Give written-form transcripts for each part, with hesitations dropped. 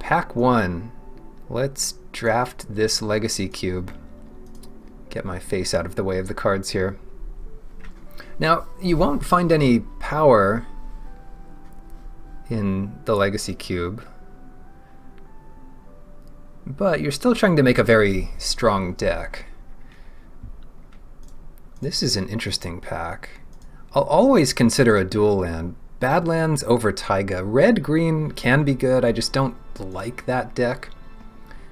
Pack 1. Let's draft this Legacy Cube. Get my face out of the way of the cards here. Now, you won't find any power in the Legacy Cube, but you're still trying to make a very strong deck. This is an interesting pack. I'll always consider a dual land. Badlands over Taiga. Red-green can be good, I just don't like that deck.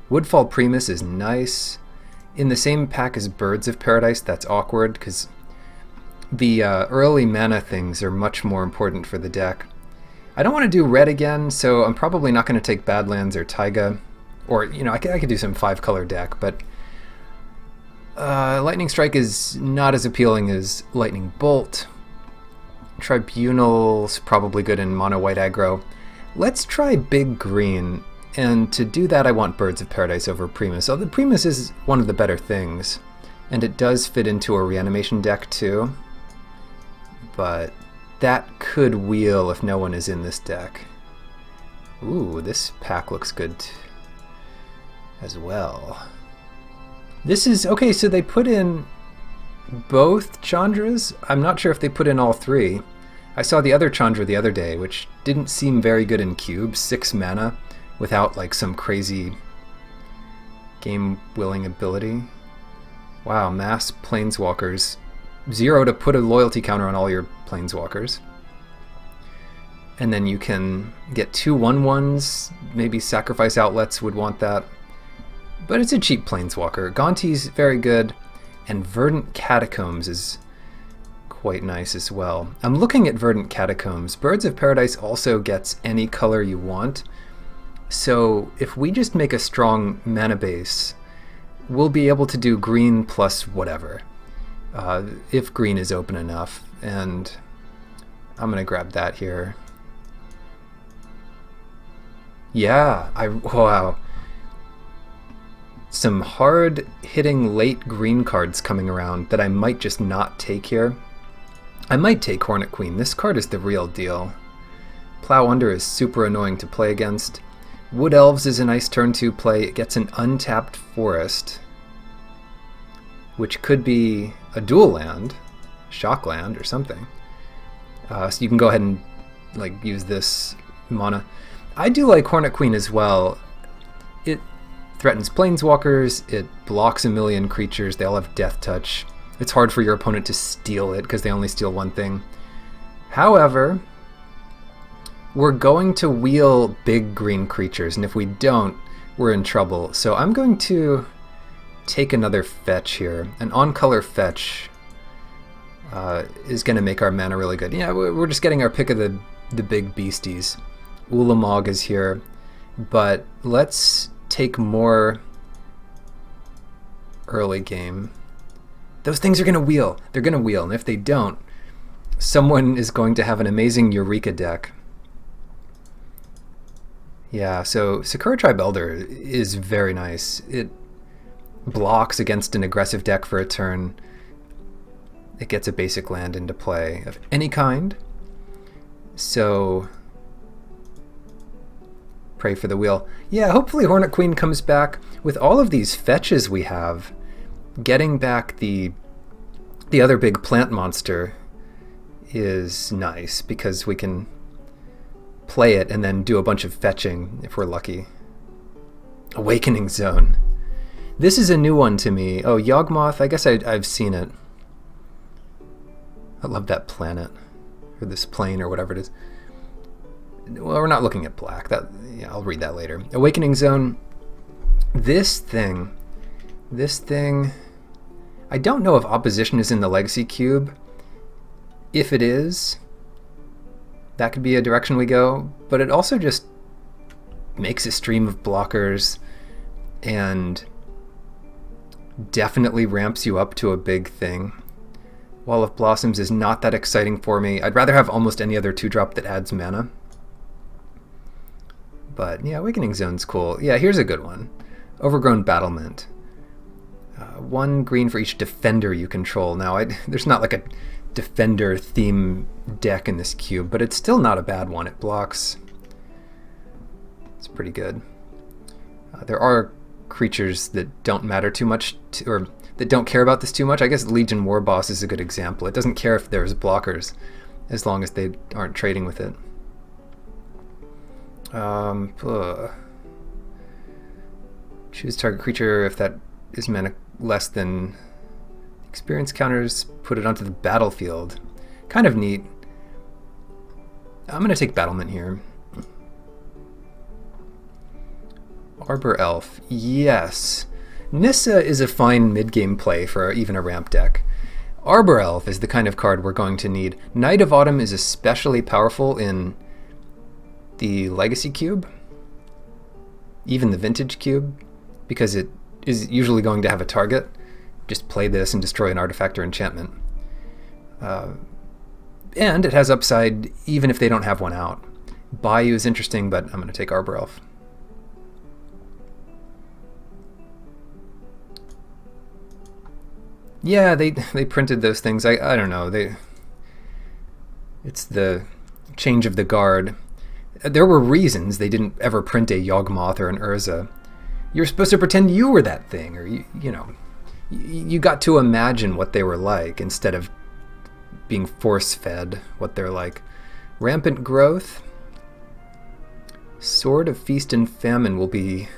Woodfall Primus is nice. In the same pack as Birds of Paradise, that's awkward, because the early mana things are much more important for the deck. I don't want to do red again, so I'm probably not going to take Badlands or Taiga. Or, you know, I could do some 5-color deck, but Lightning Strike is not as appealing as Lightning Bolt. Tribunal's probably good in mono white aggro. Let's try big green, and to do that I want Birds of Paradise over Primus. So the Primus is one of the better things, and it does fit into a reanimation deck too, but that could wheel if no one is in this deck. Ooh, this pack looks good as well. This is, okay, so they put in both Chandras. I'm not sure if they put in all three. I saw the other Chandra the other day, which didn't seem very good in cubes. 6 mana without like some crazy game-willing ability. Wow, mass Planeswalkers. 0 to put a loyalty counter on all your Planeswalkers. And then you can get 2 1/1s. Maybe Sacrifice Outlets would want that. But it's a cheap Planeswalker. Gonti's very good, and Verdant Catacombs is quite nice as well. I'm looking at Verdant Catacombs. Birds of Paradise also gets any color you want, so if we just make a strong mana base, we'll be able to do green plus whatever, if green is open enough, and I'm going to grab that here. Yeah, wow. Some hard-hitting late green cards coming around that I might just not take here. I might take Hornet Queen. This card is the real deal. Plow Under is super annoying to play against. Wood Elves is a nice turn 2 play. It gets an untapped forest, which could be a dual land, shock land or something. So you can go ahead and like use this mana. I do like Hornet Queen as well. It threatens Planeswalkers, it blocks a million creatures, they all have Death Touch. It's hard for your opponent to steal it because they only steal one thing. However, we're going to wheel big green creatures, and if we don't, we're in trouble. So I'm going to take another fetch here. An on-color fetch is going to make our mana really good. Yeah, we're just getting our pick of the big beasties. Ulamog is here, but let's take more early game. Those things are going to wheel. They're going to wheel, and if they don't, someone is going to have an amazing Eureka deck. Yeah, so Sakura Tribe Elder is very nice. It blocks against an aggressive deck for a turn. It gets a basic land into play of any kind. So pray for the wheel. Yeah, hopefully Hornet Queen comes back. With all of these fetches we have, getting back the other big plant monster is nice because we can play it and then do a bunch of fetching if we're lucky. Awakening Zone. This is a new one to me. Oh, Yawgmoth, I guess I've seen it. I love that planet, or this plane, or whatever it is. Well, we're not looking at black. Yeah, I'll read that later. Awakening Zone. This thing, I don't know if opposition is in the Legacy Cube. If it is, that could be a direction we go, but it also just makes a stream of blockers and definitely ramps you up to a big thing. Wall of Blossoms is not that exciting for me. I'd rather have almost any other 2-drop that adds mana. But yeah, Awakening Zone's cool. Yeah, here's a good one. Overgrown Battlement. 1 green for each defender you control. Now, there's not like a defender theme deck in this cube, but it's still not a bad one. It blocks. It's pretty good. There are creatures that don't matter too much, or that don't care about this too much. I guess Legion War Boss is a good example. It doesn't care if there's blockers, as long as they aren't trading with it. Choose target creature if that is mana less than experience counters, put it onto the battlefield. Kind of neat. I'm going to take Battlement here. Arbor Elf. Yes. Nissa is a fine mid-game play for even a ramp deck. Arbor Elf is the kind of card we're going to need. Knight of Autumn is especially powerful in the Legacy Cube, even the Vintage Cube, because it is usually going to have a target. Just play this and destroy an artifact or enchantment. And it has upside even if they don't have one out. Bayou is interesting, but I'm going to take Arbor Elf. Yeah, they printed those things. I don't know. It's the change of the guard. There were reasons they didn't ever print a Yawgmoth or an Urza. You were supposed to pretend you were that thing, or you got to imagine what they were like instead of being force-fed what they're like. Rampant Growth. Sword of Feast and Famine will be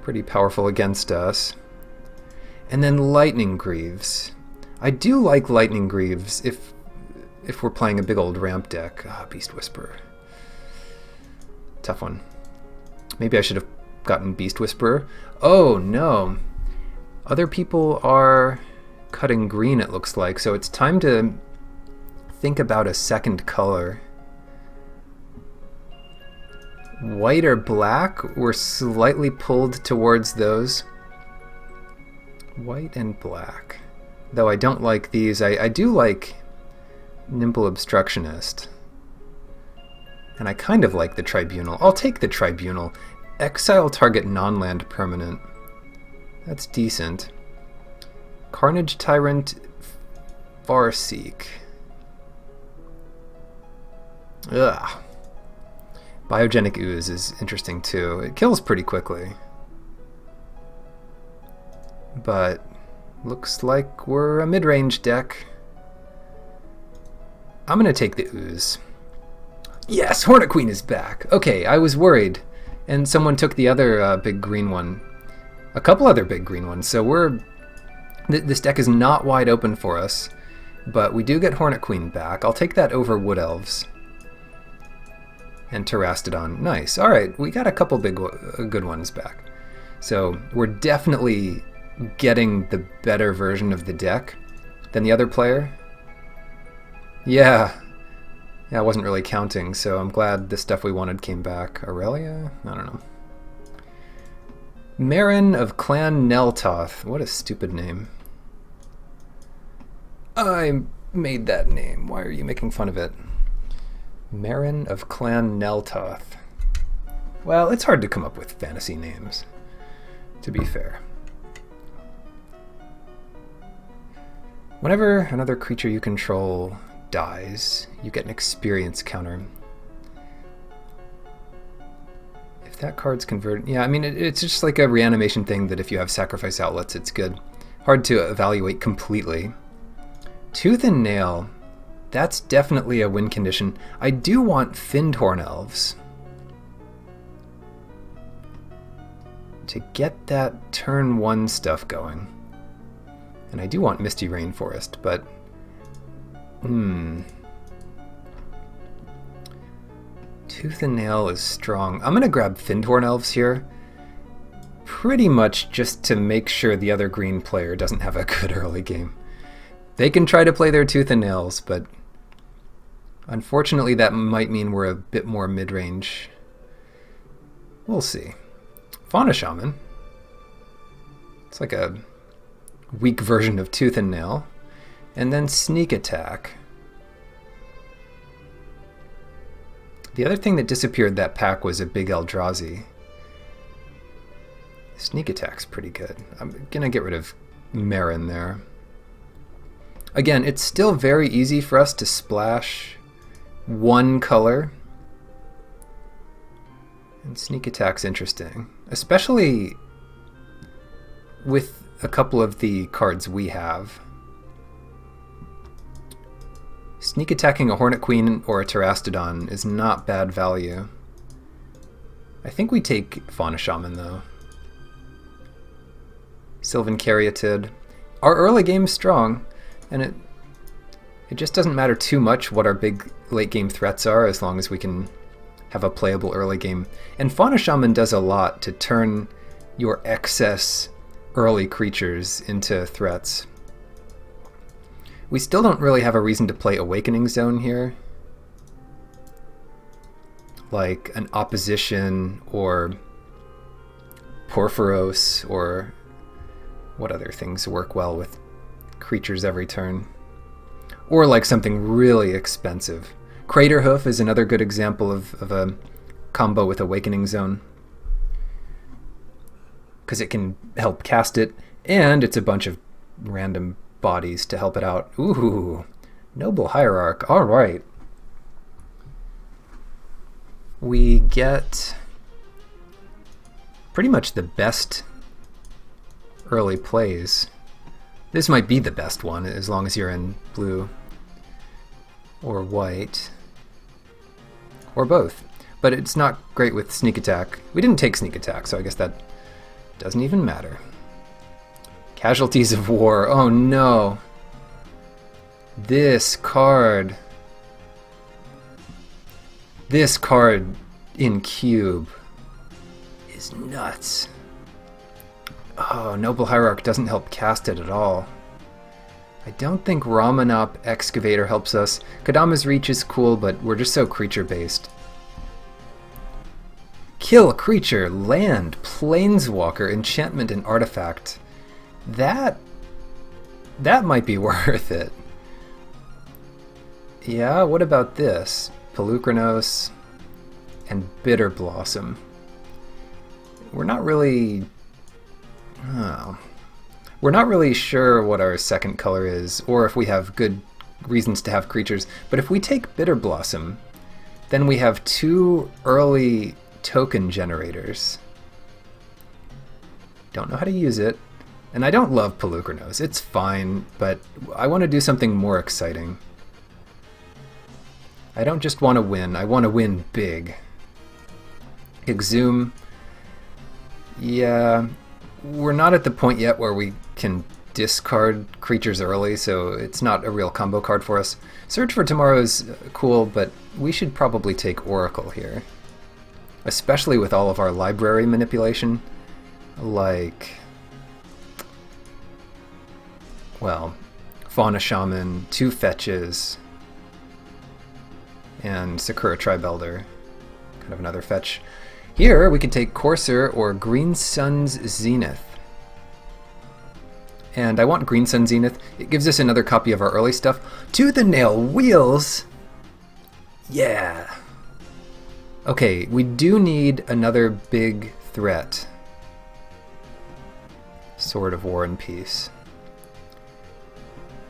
pretty powerful against us. And then Lightning Greaves. I do like Lightning Greaves if we're playing a big old ramp deck. Beast Whisperer. Tough one. Maybe I should have gotten Beast Whisperer. Oh no. Other people are cutting green, it looks like, so it's time to think about a second color. White or black? We're slightly pulled towards those. White and black. Though I don't like these. I do like Nimble Obstructionist. And I kind of like the Tribunal. I'll take the Tribunal. Exile target non-land permanent. That's decent. Carnage Tyrant, Farseek. Ugh. Biogenic Ooze is interesting too. It kills pretty quickly. But looks like we're a mid-range deck. I'm going to take the Ooze. Yes, Hornet Queen is back. Okay, I was worried. And someone took the other big green one. A couple other big green ones. So this deck is not wide open for us. But we do get Hornet Queen back. I'll take that over Wood Elves. And Terastodon. Nice. Alright, we got a couple good ones back. So we're definitely getting the better version of the deck than the other player. Yeah, I wasn't really counting, so I'm glad the stuff we wanted came back. Aurelia? I don't know. Marin of Clan Neltoth. What a stupid name. I made that name. Why are you making fun of it? Marin of Clan Neltoth. Well, it's hard to come up with fantasy names, to be fair. Whenever another creature you control dies, you get an experience counter. If that card's converted... Yeah, I mean, it's just like a reanimation thing that if you have sacrifice outlets, it's good. Hard to evaluate completely. Tooth and Nail. That's definitely a win condition. I do want Fyndhorn Elves to get that turn 1 stuff going. And I do want Misty Rainforest, but... Tooth and Nail is strong. I'm going to grab Fyndhorn Elves here. Pretty much just to make sure the other green player doesn't have a good early game. They can try to play their Tooth and Nails, but... unfortunately that might mean we're a bit more mid-range. We'll see. Fauna Shaman. It's like a weak version of Tooth and Nail. And then Sneak Attack. The other thing that disappeared that pack was a big Eldrazi. Sneak Attack's pretty good. I'm gonna get rid of Marin there. Again, it's still very easy for us to splash one color And sneak attack's interesting, especially with a couple of the cards we have. Sneak attacking a Hornet Queen or a Terastodon is not bad value. I think we take Fauna Shaman though. Sylvan Caryatid. Our early game's strong, and it just doesn't matter too much what our big late game threats are as long as we can have a playable early game. And Fauna Shaman does a lot to turn your excess early creatures into threats. We still don't really have a reason to play Awakening Zone here. Like an Opposition or Porphyros, or what other things work well with creatures every turn. Or like something really expensive. Craterhoof is another good example of a combo with Awakening Zone, because it can help cast it, and it's a bunch of random bodies to help it out. Ooh, Noble Hierarch. All right. We get pretty much the best early plays. This might be the best one, as long as you're in blue or white, or both. But it's not great with sneak attack. We didn't take sneak attack, so I guess that doesn't even matter. Casualties of War. Oh no. This card. This card in cube is nuts. Oh, Noble Hierarch doesn't help cast it at all. I don't think Ramanop Excavator helps us. Kodama's Reach is cool, but we're just so creature-based. Kill a creature, land, planeswalker, enchantment, and artifact. That might be worth it. Yeah, what about this? Pelucranos and Bitter Blossom. We're not really... Oh. We're not really sure what our second color is, or if we have good reasons to have creatures, but if we take Bitter Blossom, then we have 2 early token generators. Don't know how to use it, and I don't love Pelucranos. It's fine, but I want to do something more exciting. I don't just want to win, I want to win big. Exhume. Yeah, we're not at the point yet where we can discard creatures early, so it's not a real combo card for us. Search for Tomorrow is cool, but we should probably take Oracle here. Especially with all of our library manipulation. Like... well, Fauna Shaman, 2 fetches, and Sakura Tribelder, kind of another fetch. Here we can take Courser or Green Sun's Zenith. And I want Green Sun Zenith. It gives us another copy of our early stuff. To the Nail Wheels! Yeah! Okay, we do need another big threat. Sword of War and Peace.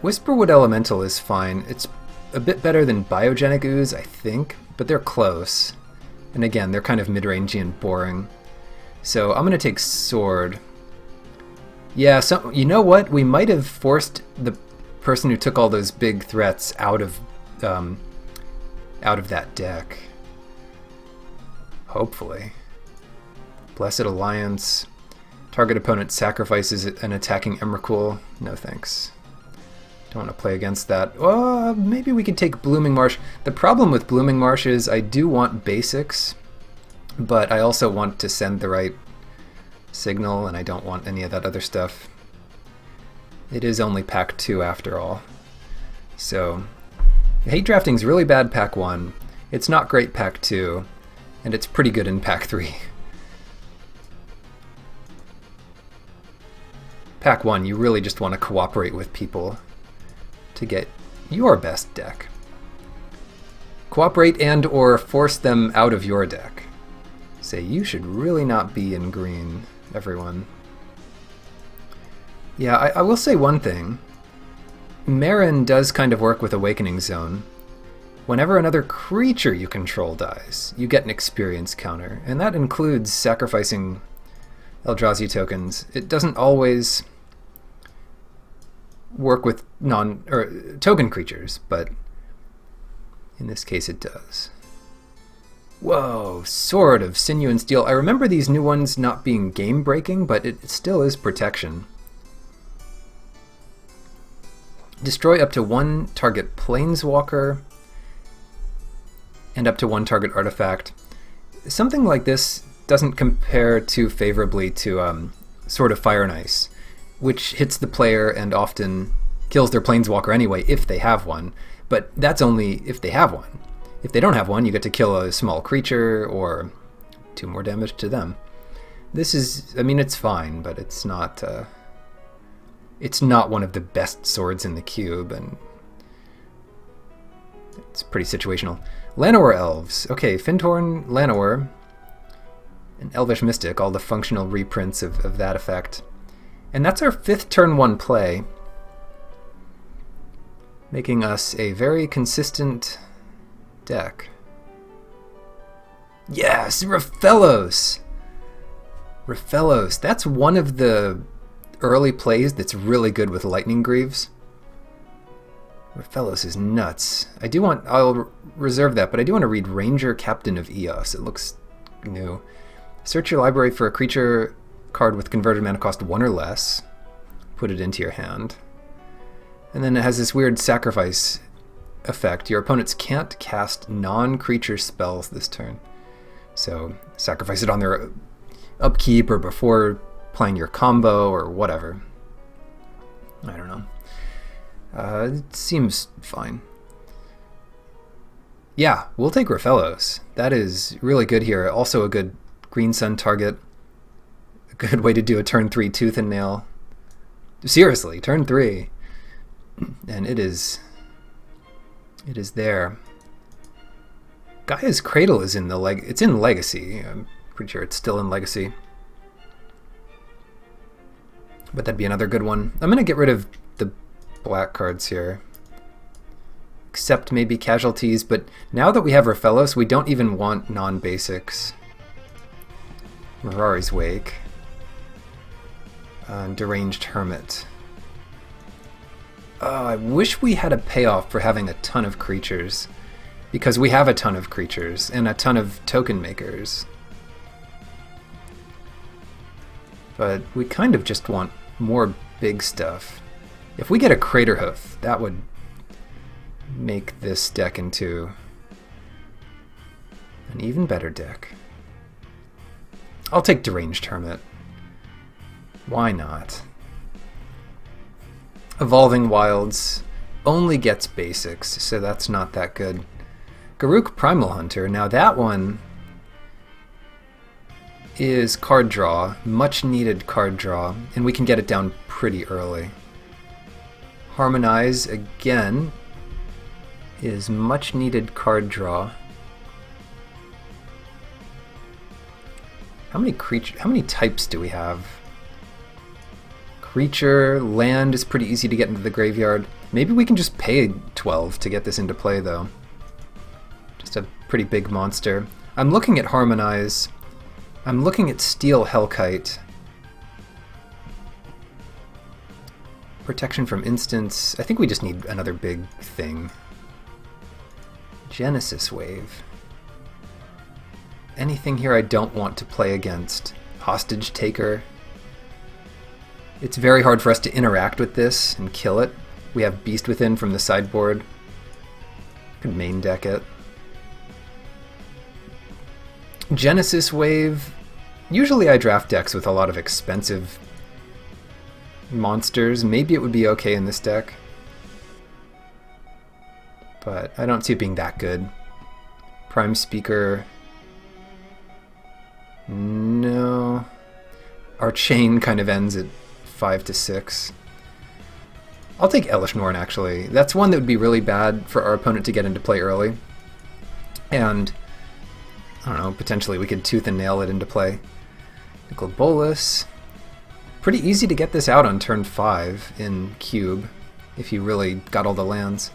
Whisperwood Elemental is fine. It's a bit better than Biogenic Ooze, I think, but they're close. And again, they're kind of mid-rangey and boring. So I'm going to take Sword. Yeah, so you know what? We might have forced the person who took all those big threats out of that deck. Hopefully. Blessed Alliance. Target opponent sacrifices an attacking Emrakul. No thanks. Don't want to play against that. Maybe we could take Blooming Marsh. The problem with Blooming Marsh is I do want basics, but I also want to send the right signal, and I don't want any of that other stuff. It is only Pack 2 after all. So, Hate Drafting's really bad Pack 1. It's not great Pack 2, and it's pretty good in Pack 3. Pack 1, you really just want to cooperate with people to get your best deck. Cooperate and or force them out of your deck. Say, you should really not be in green, everyone. Yeah, I will say one thing. Marin does kind of work with Awakening Zone, Whenever another creature you control dies, you get an experience counter, and that includes sacrificing Eldrazi tokens. It doesn't always work with token creatures, but in this case it does. Whoa, Sword of Sinew and Steel. I remember these new ones not being game-breaking, but it still is protection. Destroy up to one target Planeswalker and up to one target artifact. Something like this doesn't compare too favorably to Sword of Fire and Ice, which hits the player and often kills their Planeswalker anyway if they have one, but that's only if they have one. If they don't have one, you get to kill a small creature or 2 more damage to them. This is, I mean, it's fine, but it's not one of the best swords in the cube, and it's pretty situational. Llanowar Elves. Okay, Fintorn, Llanowar, and Elvish Mystic, all the functional reprints of that effect. And that's our 5th turn 1 play, making us a very consistent deck. Yes, Raphellos! Raphellos. That's one of the early plays that's really good with Lightning Greaves. Raphellos is nuts. I'll reserve that, but I do want to read Ranger Captain of Eos. It looks new. Search your library for a creature card with converted mana cost 1 or less. Put it into your hand. And then it has this weird sacrifice effect. Your opponents can't cast non-creature spells this turn. So sacrifice it on their upkeep or before playing your combo or whatever. I don't know. It seems fine. Yeah, we'll take Raphellos. That is really good here. Also a good Green Sun target. A good way to do a turn 3 Tooth and Nail. Seriously, turn 3. And it is there. Gaia's Cradle is in it's in Legacy. I'm pretty sure it's still in Legacy. But that'd be another good one. I'm gonna get rid of the black cards here. Except maybe Casualties, but now that we have Raphellos, we don't even want non-basics. Mirari's Wake. Deranged Hermit. I wish we had a payoff for having a ton of creatures, because we have a ton of creatures and a ton of token makers. But we kind of just want more big stuff. If we get a Craterhoof, that would make this deck into an even better deck. I'll take Deranged Hermit. Why not? Evolving Wilds only gets basics, so that's not that good. Garruk Primal Hunter. Now that one is card draw, much needed card draw, and we can get it down pretty early. Harmonize, again, is much needed card draw. How many types do we have? Creature, land is pretty easy to get into the graveyard. Maybe we can just pay 12 to get this into play, though. Just a pretty big monster. I'm looking at Harmonize. I'm looking at Steel Hellkite. Protection from instants. I think we just need another big thing. Genesis Wave. Anything here I don't want to play against. Hostage Taker. It's very hard for us to interact with this and kill it. We have Beast Within from the sideboard. Could main deck it. Genesis Wave. Usually I draft decks with a lot of expensive monsters. Maybe it would be okay in this deck. But I don't see it being that good. Prime Speaker. No. Our chain kind of ends at 5 to 6. I'll take Elesh Norn, actually. That's one that would be really bad for our opponent to get into play early. And, I don't know, potentially we could Tooth and Nail it into play. Nicol Bolas. Pretty easy to get this out on turn 5 in Cube, if you really got all the lands.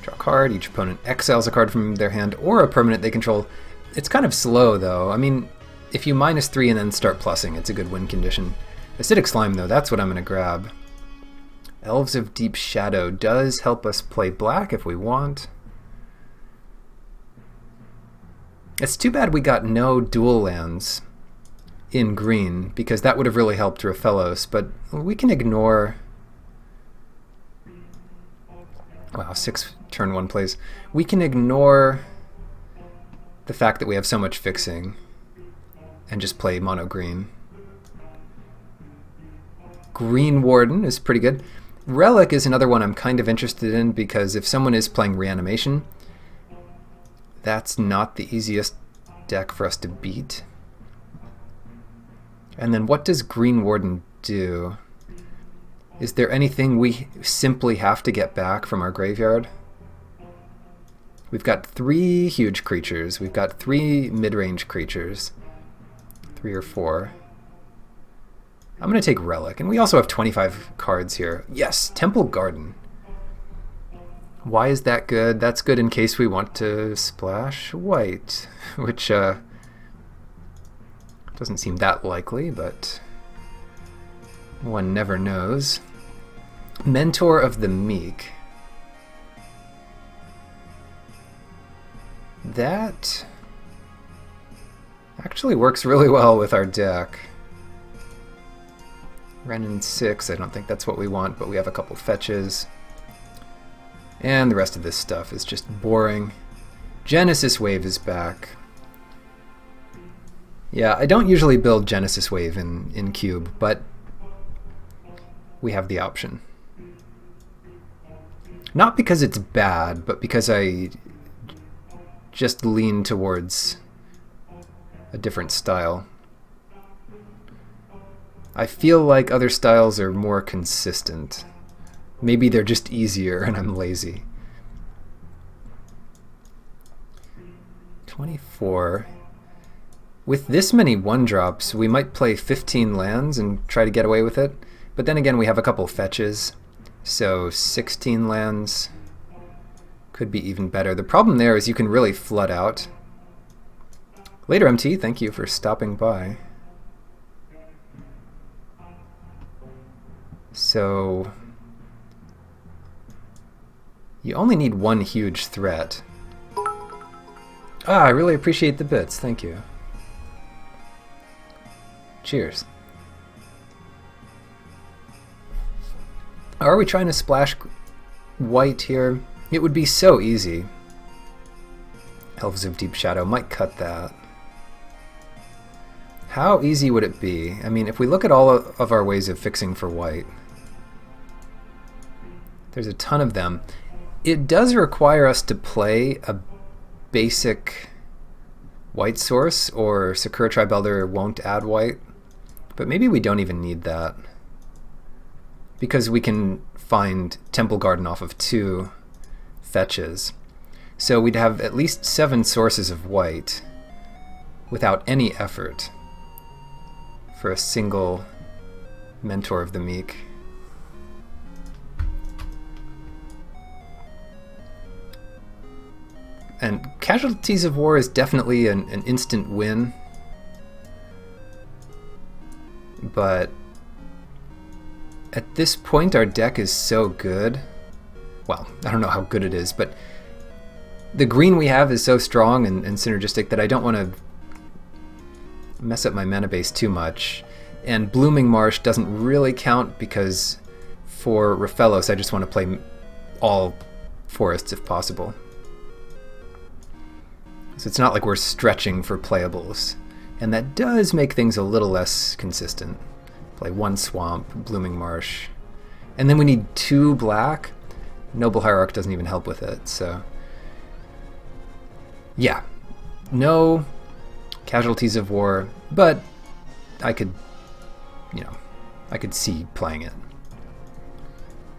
Draw card, each opponent exiles a card from their hand or a permanent they control. It's kind of slow though. I mean, if you -3 and then start plussing, it's a good win condition. Acidic Slime though, that's what I'm going to grab. Elves of Deep Shadow does help us play black if we want. It's too bad we got no dual lands in green, because that would have really helped Raphellos, but we can ignore... Wow, 6 turn 1 plays. We can ignore the fact that we have so much fixing and just play mono green. Green Warden is pretty good. Relic is another one I'm kind of interested in, because if someone is playing Reanimation, that's not the easiest deck for us to beat. And then what does Green Warden do? Is there anything we simply have to get back from our graveyard? We've got 3 huge creatures. We've got 3 mid-range creatures. 3 or 4. I'm going to take Relic. And we also have 25 cards here. Yes, Temple Garden. Why is that good? That's good in case we want to splash white, which doesn't seem that likely, but one never knows. Mentor of the Meek. That actually works really well with our deck. Renin 6, I don't think that's what we want, but we have a couple fetches. And the rest of this stuff is just boring. Genesis Wave is back. Yeah, I don't usually build Genesis Wave in Cube, but we have the option. Not because it's bad, but because I just lean towards a different style. I feel like other styles are more consistent. Maybe they're just easier and I'm lazy. 24. With this many 1-drops, we might play 15 lands and try to get away with it. But then again, we have a couple fetches, so 16 lands could be even better. The problem there is you can really flood out. Later, MT, thank you for stopping by. So you only need 1 huge threat. Ah, I really appreciate the bits, thank you. Cheers. Are we trying to splash white here? It would be so easy. Elves of Deep Shadow might cut that. How easy would it be? I mean, if we look at all of our ways of fixing for white, there's a ton of them. It does require us to play a basic white source, or Sakura Tribe Elder won't add white, but maybe we don't even need that, because we can find Temple Garden off of 2 fetches. So we'd have at least 7 sources of white without any effort for a single Mentor of the Meek. And Casualties of War is definitely an instant win, but at this point our deck is so good. Well, I don't know how good it is, but the green we have is so strong and synergistic that I don't want to mess up my mana base too much. And Blooming Marsh doesn't really count, because for Raphellos I just want to play all forests if possible. So it's not like we're stretching for playables. And that does make things a little less consistent. Play 1 Swamp, Blooming Marsh. And then we need 2 black. Noble Hierarch doesn't even help with it, so... yeah. No Casualties of War, but I could, you know, I could see playing it.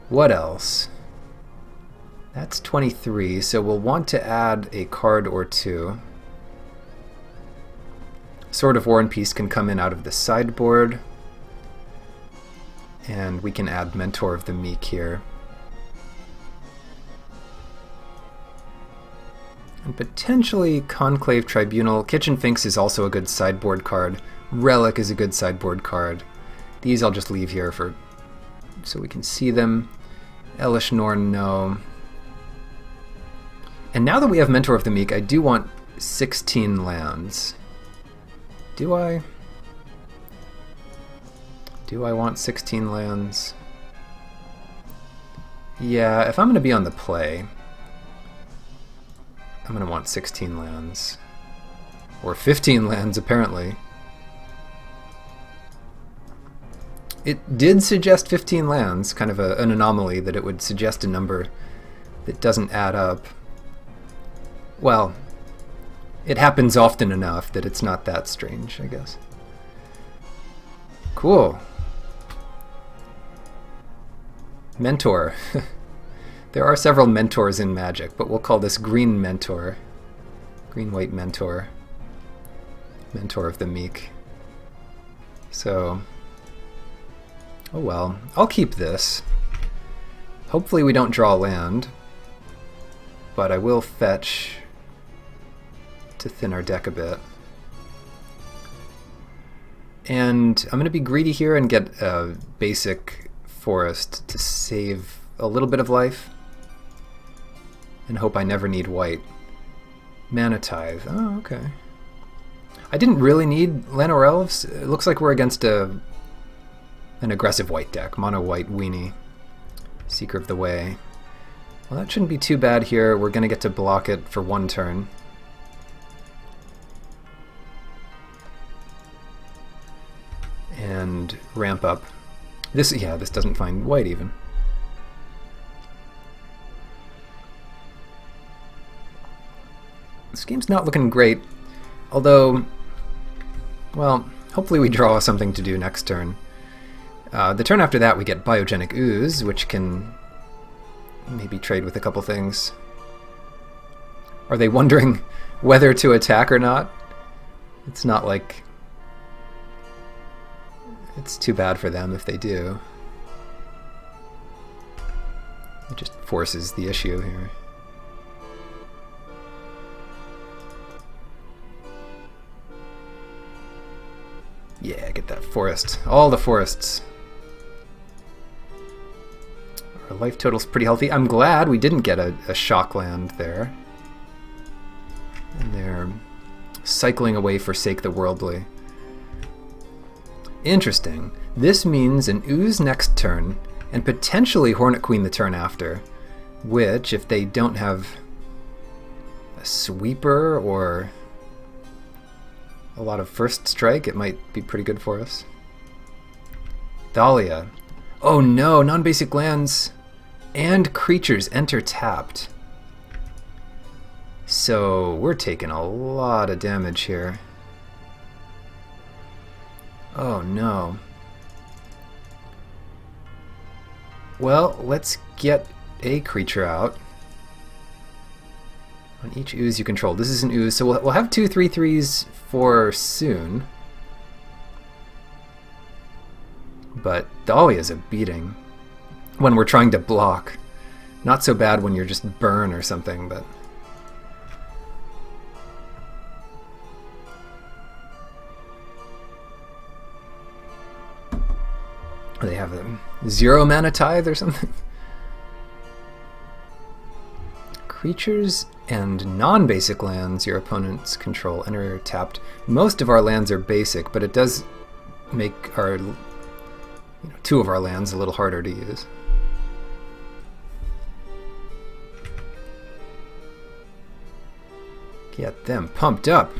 What else? That's 23, so we'll want to add a card or 2. Sword of War and Peace can come in out of the sideboard. And we can add Mentor of the Meek here. And potentially Conclave Tribunal. Kitchen Finks is also a good sideboard card. Relic is a good sideboard card. These I'll just leave here for so we can see them. Elish Norn, no. And now that we have Mentor of the Meek, I do want 16 lands. Do I? Do I want 16 lands? Yeah, if I'm going to be on the play, I'm going to want 16 lands. Or 15 lands, apparently. It did suggest 15 lands, kind of an anomaly that it would suggest a number that doesn't add up. Well, it happens often enough that it's not that strange, I guess. Cool. Mentor. There are several mentors in Magic, but we'll call this Green Mentor. Green-White Mentor. Mentor of the Meek. So, oh well. I'll keep this. Hopefully we don't draw land, but I will fetch to thin our deck a bit. And I'm going to be greedy here and get a basic forest to save a little bit of life and hope I never need white. Mana Tithe. Oh, okay. I didn't really need Llanowar Elves. It looks like we're against an aggressive white deck. Mono white weenie. Seeker of the Way. Well, that shouldn't be too bad here. We're going to get to block it for one turn. And ramp up. This doesn't find white even. This game's not looking great, although, well, hopefully we draw something to do next turn. The turn after that we get Biogenic Ooze, which can maybe trade with a couple things. Are they wondering whether to attack or not? It's not like it's too bad for them if they do. It just forces the issue here. Yeah, get that forest. All the forests. Our life total's pretty healthy. I'm glad we didn't get a shock land there. And they're cycling away Forsake the Worldly. Interesting. This means an Ooze next turn, and potentially Hornet Queen the turn after, which, if they don't have a sweeper or a lot of first strike, it might be pretty good for us. Dahlia. Oh no, non-basic lands and creatures enter tapped. So we're taking a lot of damage here. Oh no. Well, let's get a creature out. On each ooze you control. This is an ooze, so we'll have 2 3/3s for soon. But Dahlia's a beating when we're trying to block. Not so bad when you're just burn or something, but... They have a 0 mana tithe or something? Creatures and non-basic lands your opponents control enter tapped. Most of our lands are basic, but it does make our 2 of our lands a little harder to use. Get them pumped up.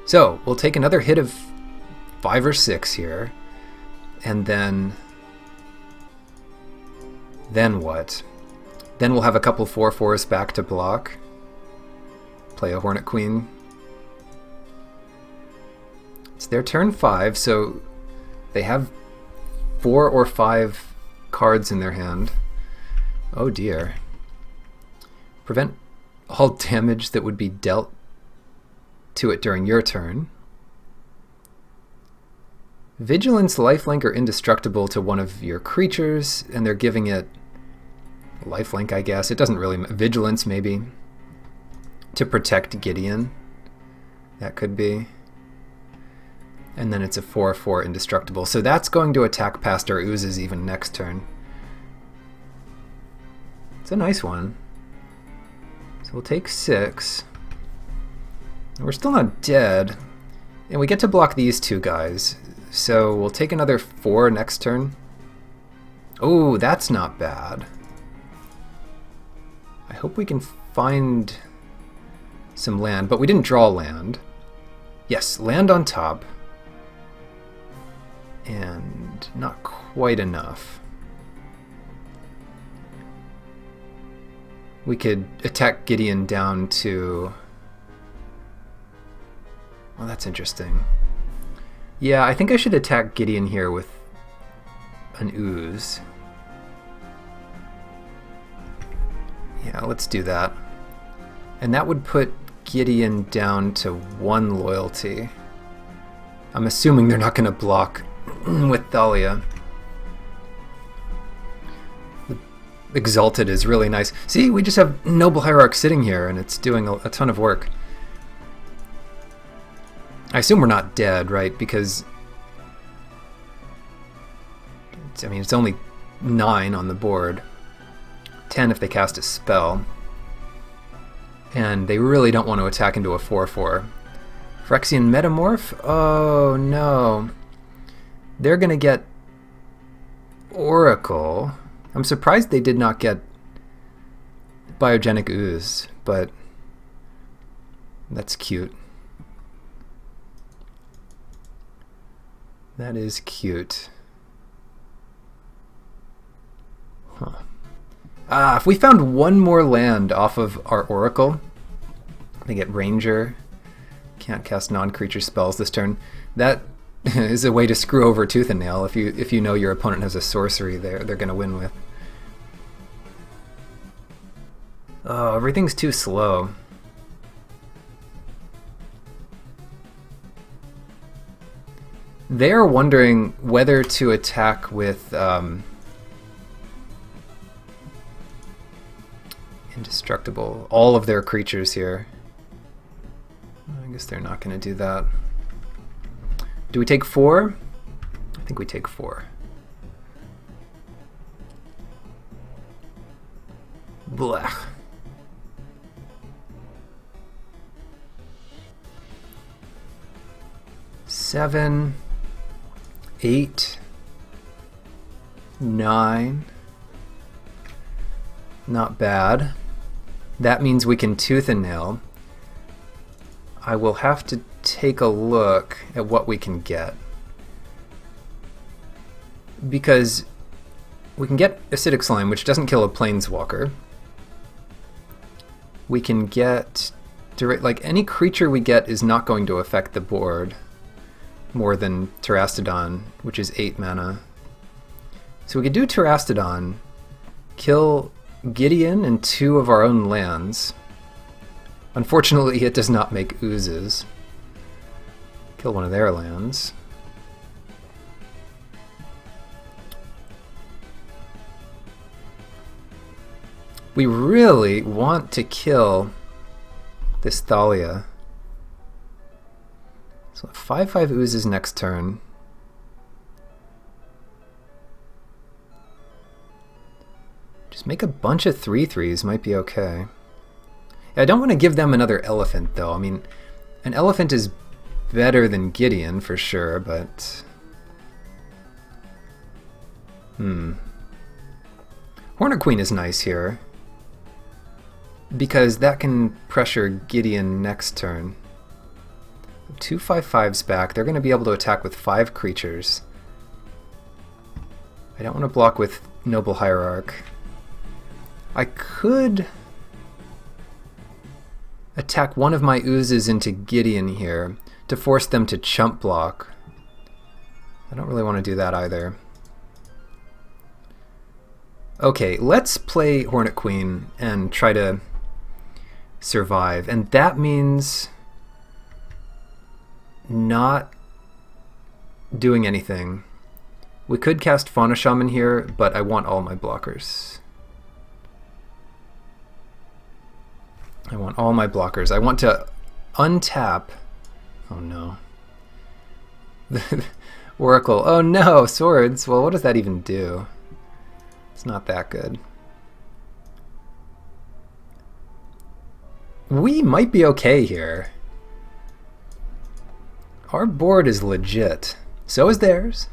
So we'll take another hit of 5 or 6 here, and then what? Then we'll have a couple 4/4s back to block. Play a Hornet Queen. It's their turn 5, so they have 4 or 5 cards in their hand. Oh dear. Prevent all damage that would be dealt to it during your turn. Vigilance, Lifelink are indestructible to one of your creatures, and they're giving it lifelink, I guess. It doesn't really... Vigilance, maybe. to protect Gideon. That could be. And then it's a 4/4 indestructible. So that's going to attack past our oozes even next turn. It's a nice one. So we'll take 6. And we're still not dead. And we get to block these two guys. So we'll take another 4 next turn. Oh, that's not bad. I hope we can find some land, but we didn't draw land. Yes, land on top. And not quite enough. We could attack Gideon down to... Well, that's interesting. Yeah, I think I should attack Gideon here with an ooze. Yeah, let's do that. And that would put Gideon down to 1 loyalty. I'm assuming they're not going to block with Thalia. The Exalted is really nice. See, we just have Noble Hierarch sitting here and it's doing a ton of work. I assume we're not dead, right? Because I mean, it's only 9 on the board. 10 if they cast a spell. And they really don't want to attack into a 4/4. Phyrexian Metamorph? Oh no. They're going to get Oracle. I'm surprised they did not get Biogenic Ooze, but that's cute. That is cute. Huh. If we found one more land off of our Oracle, they get Ranger. Can't cast non-creature spells this turn. That is a way to screw over Tooth and Nail if you know your opponent has a sorcery they're going to win with. Oh, everything's too slow. They're wondering whether to attack with Indestructible. All of their creatures here. I guess they're not going to do that. Do we take 4? I think we take 4. Blech. Seven, 8, 9. Not bad. That means we can Tooth and Nail. I will have to take a look at what we can get. Because we can get Acidic Slime, which doesn't kill a Planeswalker. We can get... like, any creature we get is not going to affect the board more than Terastodon, which is 8 mana. So we could do Terastodon, kill Gideon and 2 of our own lands. Unfortunately, it does not make oozes. Kill one of their lands. We really want to kill this Thalia. So 5/5 oozes next turn. Just make a bunch of 3/3s might be okay. I don't want to give them another elephant though. I mean, an elephant is better than Gideon for sure, but... Hornet Queen is nice here, because that can pressure Gideon next turn. 2 5/5s back. They're going to be able to attack with 5 creatures. I don't want to block with Noble Hierarch. I could attack one of my oozes into Gideon here to force them to chump block. I don't really want to do that either. Okay, let's play Hornet Queen and try to survive. And that means not doing anything. We could cast Fauna Shaman here, but I want all my blockers. I want all my blockers. I want to untap. Oh no. Oracle. Oh no, swords. Well, what does that even do? It's not that good. We might be okay here. Our board is legit. So is theirs.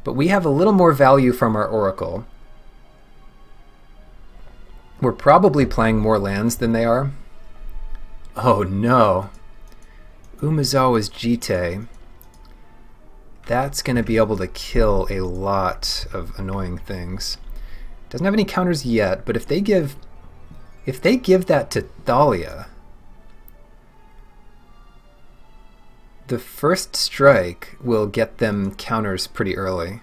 But we have a little more value from our Oracle. We're probably playing more lands than they are. Oh no. Umezawa's Jite. That's going to be able to kill a lot of annoying things. Doesn't have any counters yet, but if they give that to Thalia, the first strike will get them counters pretty early.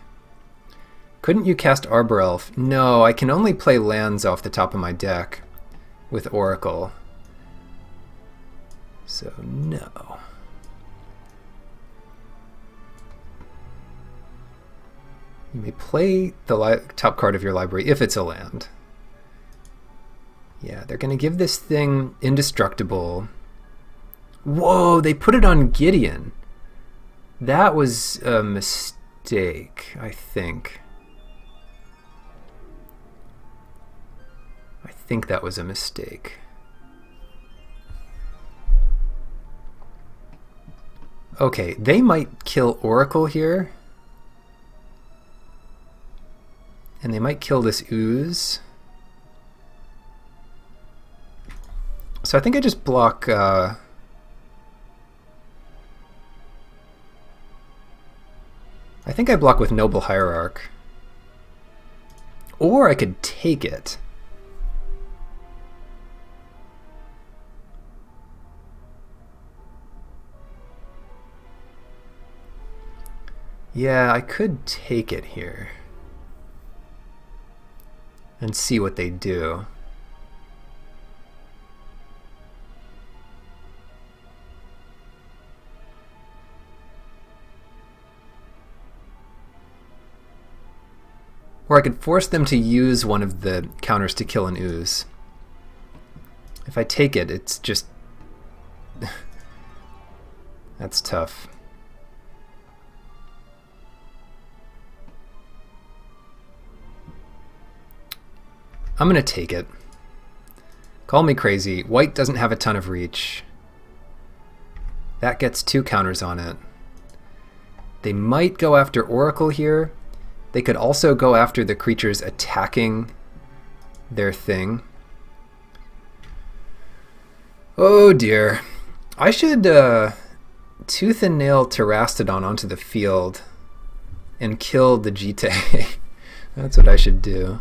Couldn't you cast Arbor Elf? No, I can only play lands off the top of my deck with Oracle. So no. You may play the top card of your library if it's a land. Yeah, they're going to give this thing indestructible. Whoa, they put it on Gideon. That was a mistake, I think. I think that was a mistake. Okay, they might kill Oracle here. And they might kill this Ooze. So I think I just block... I think I block with Noble Hierarch. Or I could take it. Yeah, I could take it here. And see what they do. Or I could force them to use one of the counters to kill an Ooze. If I take it, it's just... That's tough. I'm going to take it. Call me crazy. White doesn't have a ton of reach. That gets 2 counters on it. They might go after Oracle here. They could also go after the creatures attacking their thing. Oh dear. I should tooth and nail Terastodon onto the field and kill the Jite. That's what I should do.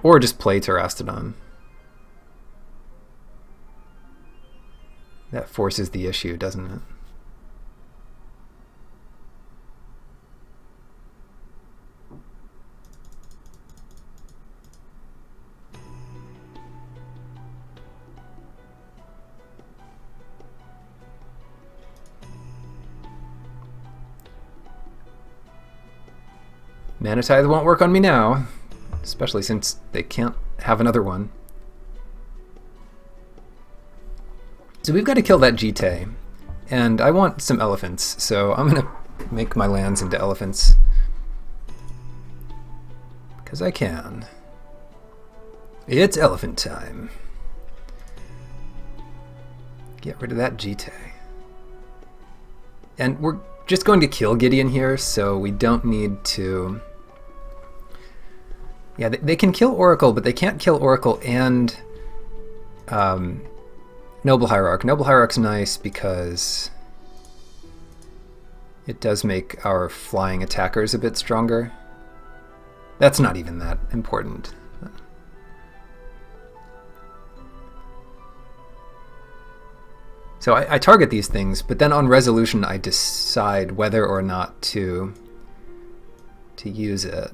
Or just play Terastodon. That forces the issue, doesn't it? Mana Tithe won't work on me now. Especially since they can't have another one. So we've got to kill that Jite. And I want some elephants, so I'm going to make my lands into elephants. Because I can. It's elephant time. Get rid of that Jite. And we're just going to kill Gideon here, so we don't need to... Yeah, they can kill Oracle, but they can't kill Oracle and Noble Hierarch. Noble Hierarch's nice because it does make our flying attackers a bit stronger. That's not even that important. So I target these things, but then on resolution I decide whether or not to use it.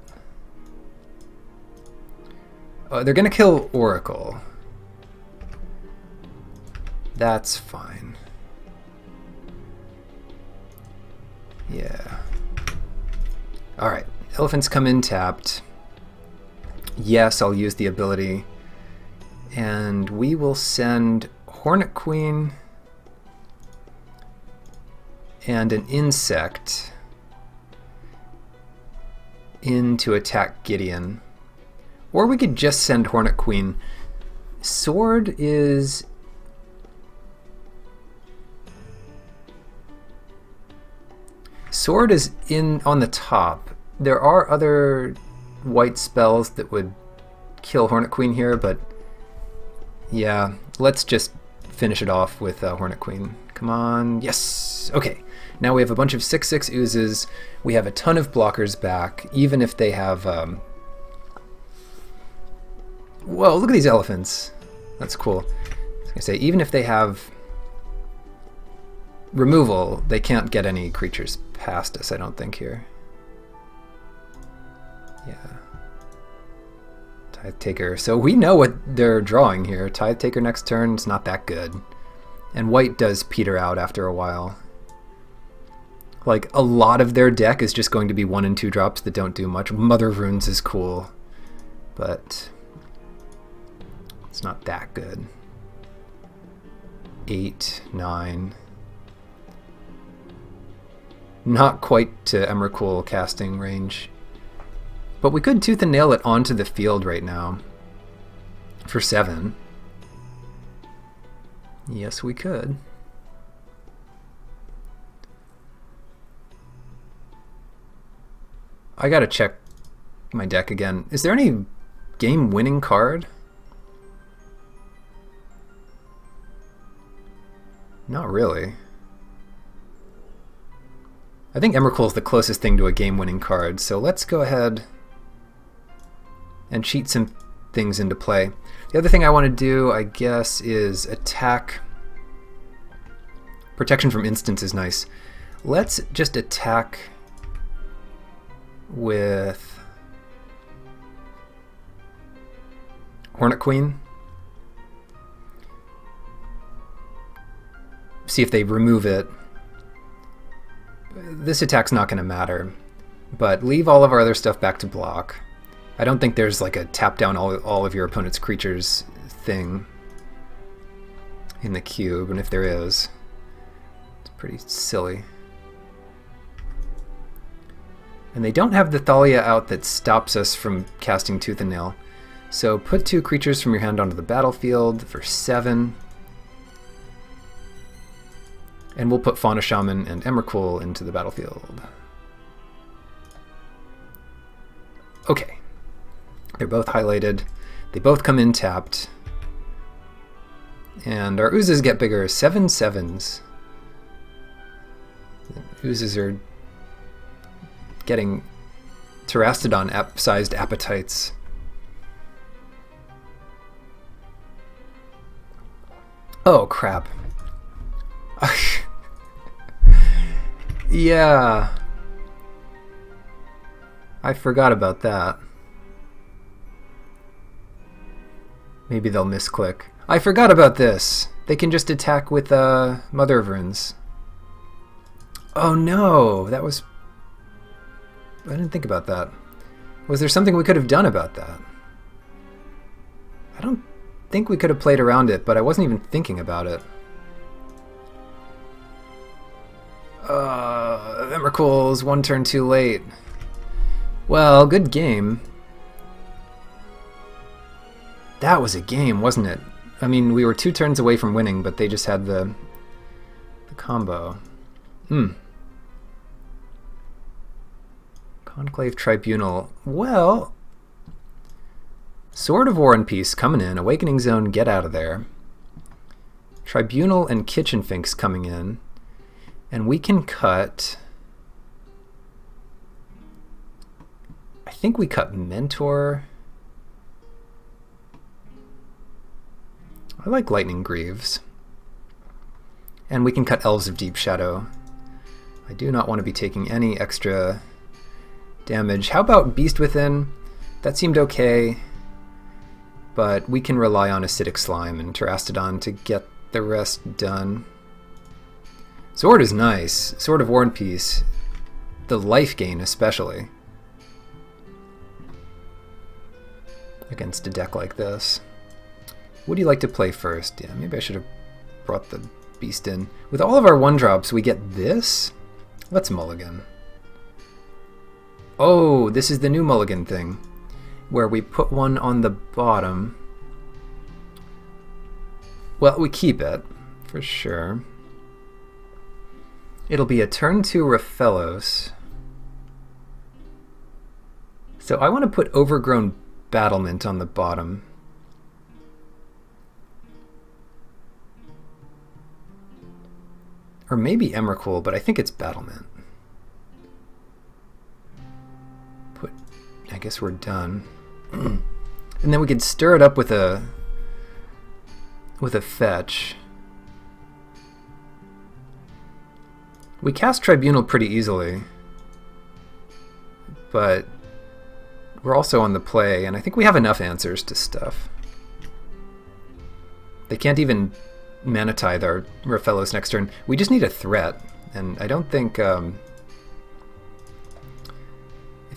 They're going to kill Oracle. That's fine. Yeah. Alright, elephants come in tapped. Yes, I'll use the ability. And we will send Hornet Queen and an insect in to attack Gideon. Or we could just send Hornet Queen. Sword is... Sword is in on the top. There are other white spells that would kill Hornet Queen here, but yeah, let's just finish it off with Hornet Queen. Come on. Yes. Okay. Now we have a bunch of 6/6 oozes. We have a ton of blockers back, even if they have... Whoa, look at these elephants. That's cool. I was gonna say, even if they have removal, they can't get any creatures past us, I don't think, here. Yeah. Tithe Taker. So we know what they're drawing here. Tithe Taker next turn is not that good. And white does peter out after a while. Like, a lot of their deck is just going to be 1 and 2 drops that don't do much. Mother of Runes is cool, but it's not that good. 8, 9. Not quite to Emrakul casting range. But we could Tooth and Nail it onto the field right now for 7. Yes, we could. I gotta check my deck again. Is there any game-winning card? Not really. I think Emrakul is the closest thing to a game-winning card, so let's go ahead and cheat some things into play. The other thing I want to do, I guess, is attack. Protection from instants is nice. Let's just attack with Hornet Queen. See if they remove it. This attack's not going to matter, but leave all of our other stuff back to block. I don't think there's like a tap down all of your opponent's creatures thing in the cube, and if there is, it's pretty silly. And they don't have the Thalia out that stops us from casting Tooth and Nail. So put 2 creatures from your hand onto the battlefield for 7. And we'll put Fauna Shaman and Emrakul into the battlefield. Okay. They're both highlighted. They both come in tapped. And our oozes get bigger. 7 7s. The oozes are getting Terastodon-sized appetites. Oh, crap. Yeah. I forgot about that. Maybe they'll misclick. I forgot about this. They can just attack with Mother of Runes. Oh no, that was... I didn't think about that. Was there something we could have done about that? I don't think we could have played around it, but I wasn't even thinking about it. Emrakul's 1 turn too late. Well, good game. That was a game, wasn't it? I mean, we were 2 turns away from winning, but they just had the combo. Conclave Tribunal. Well, Sword of War and Peace coming in. Awakening Zone, get out of there. Tribunal and Kitchen Finks coming in. And we can cut... I think we cut Mentor. I like Lightning Greaves. And we can cut Elves of Deep Shadow. I do not want to be taking any extra damage. How about Beast Within? That seemed okay, but we can rely on Acidic Slime and Terastodon to get the rest done. Sword is nice. Sword of War and Peace. The life gain especially. against a deck like this. What do you like to play first? Yeah, maybe I should have brought the beast in. With all of our 1-drops, we get this? Let's mulligan. Oh, this is the new mulligan thing, where we put one on the bottom. Well, we keep it, for sure. It'll be a turn 2 Raphellos. So I want to put Overgrown Battlement on the bottom. Or maybe Emrakul, but I think it's Battlement. I guess we're done. And then we could stir it up with a fetch. We cast Tribunal pretty easily, but we're also on the play, and I think we have enough answers to stuff. They can't even Mana Tithe our Raphellos next turn. We just need a threat, and I don't think... if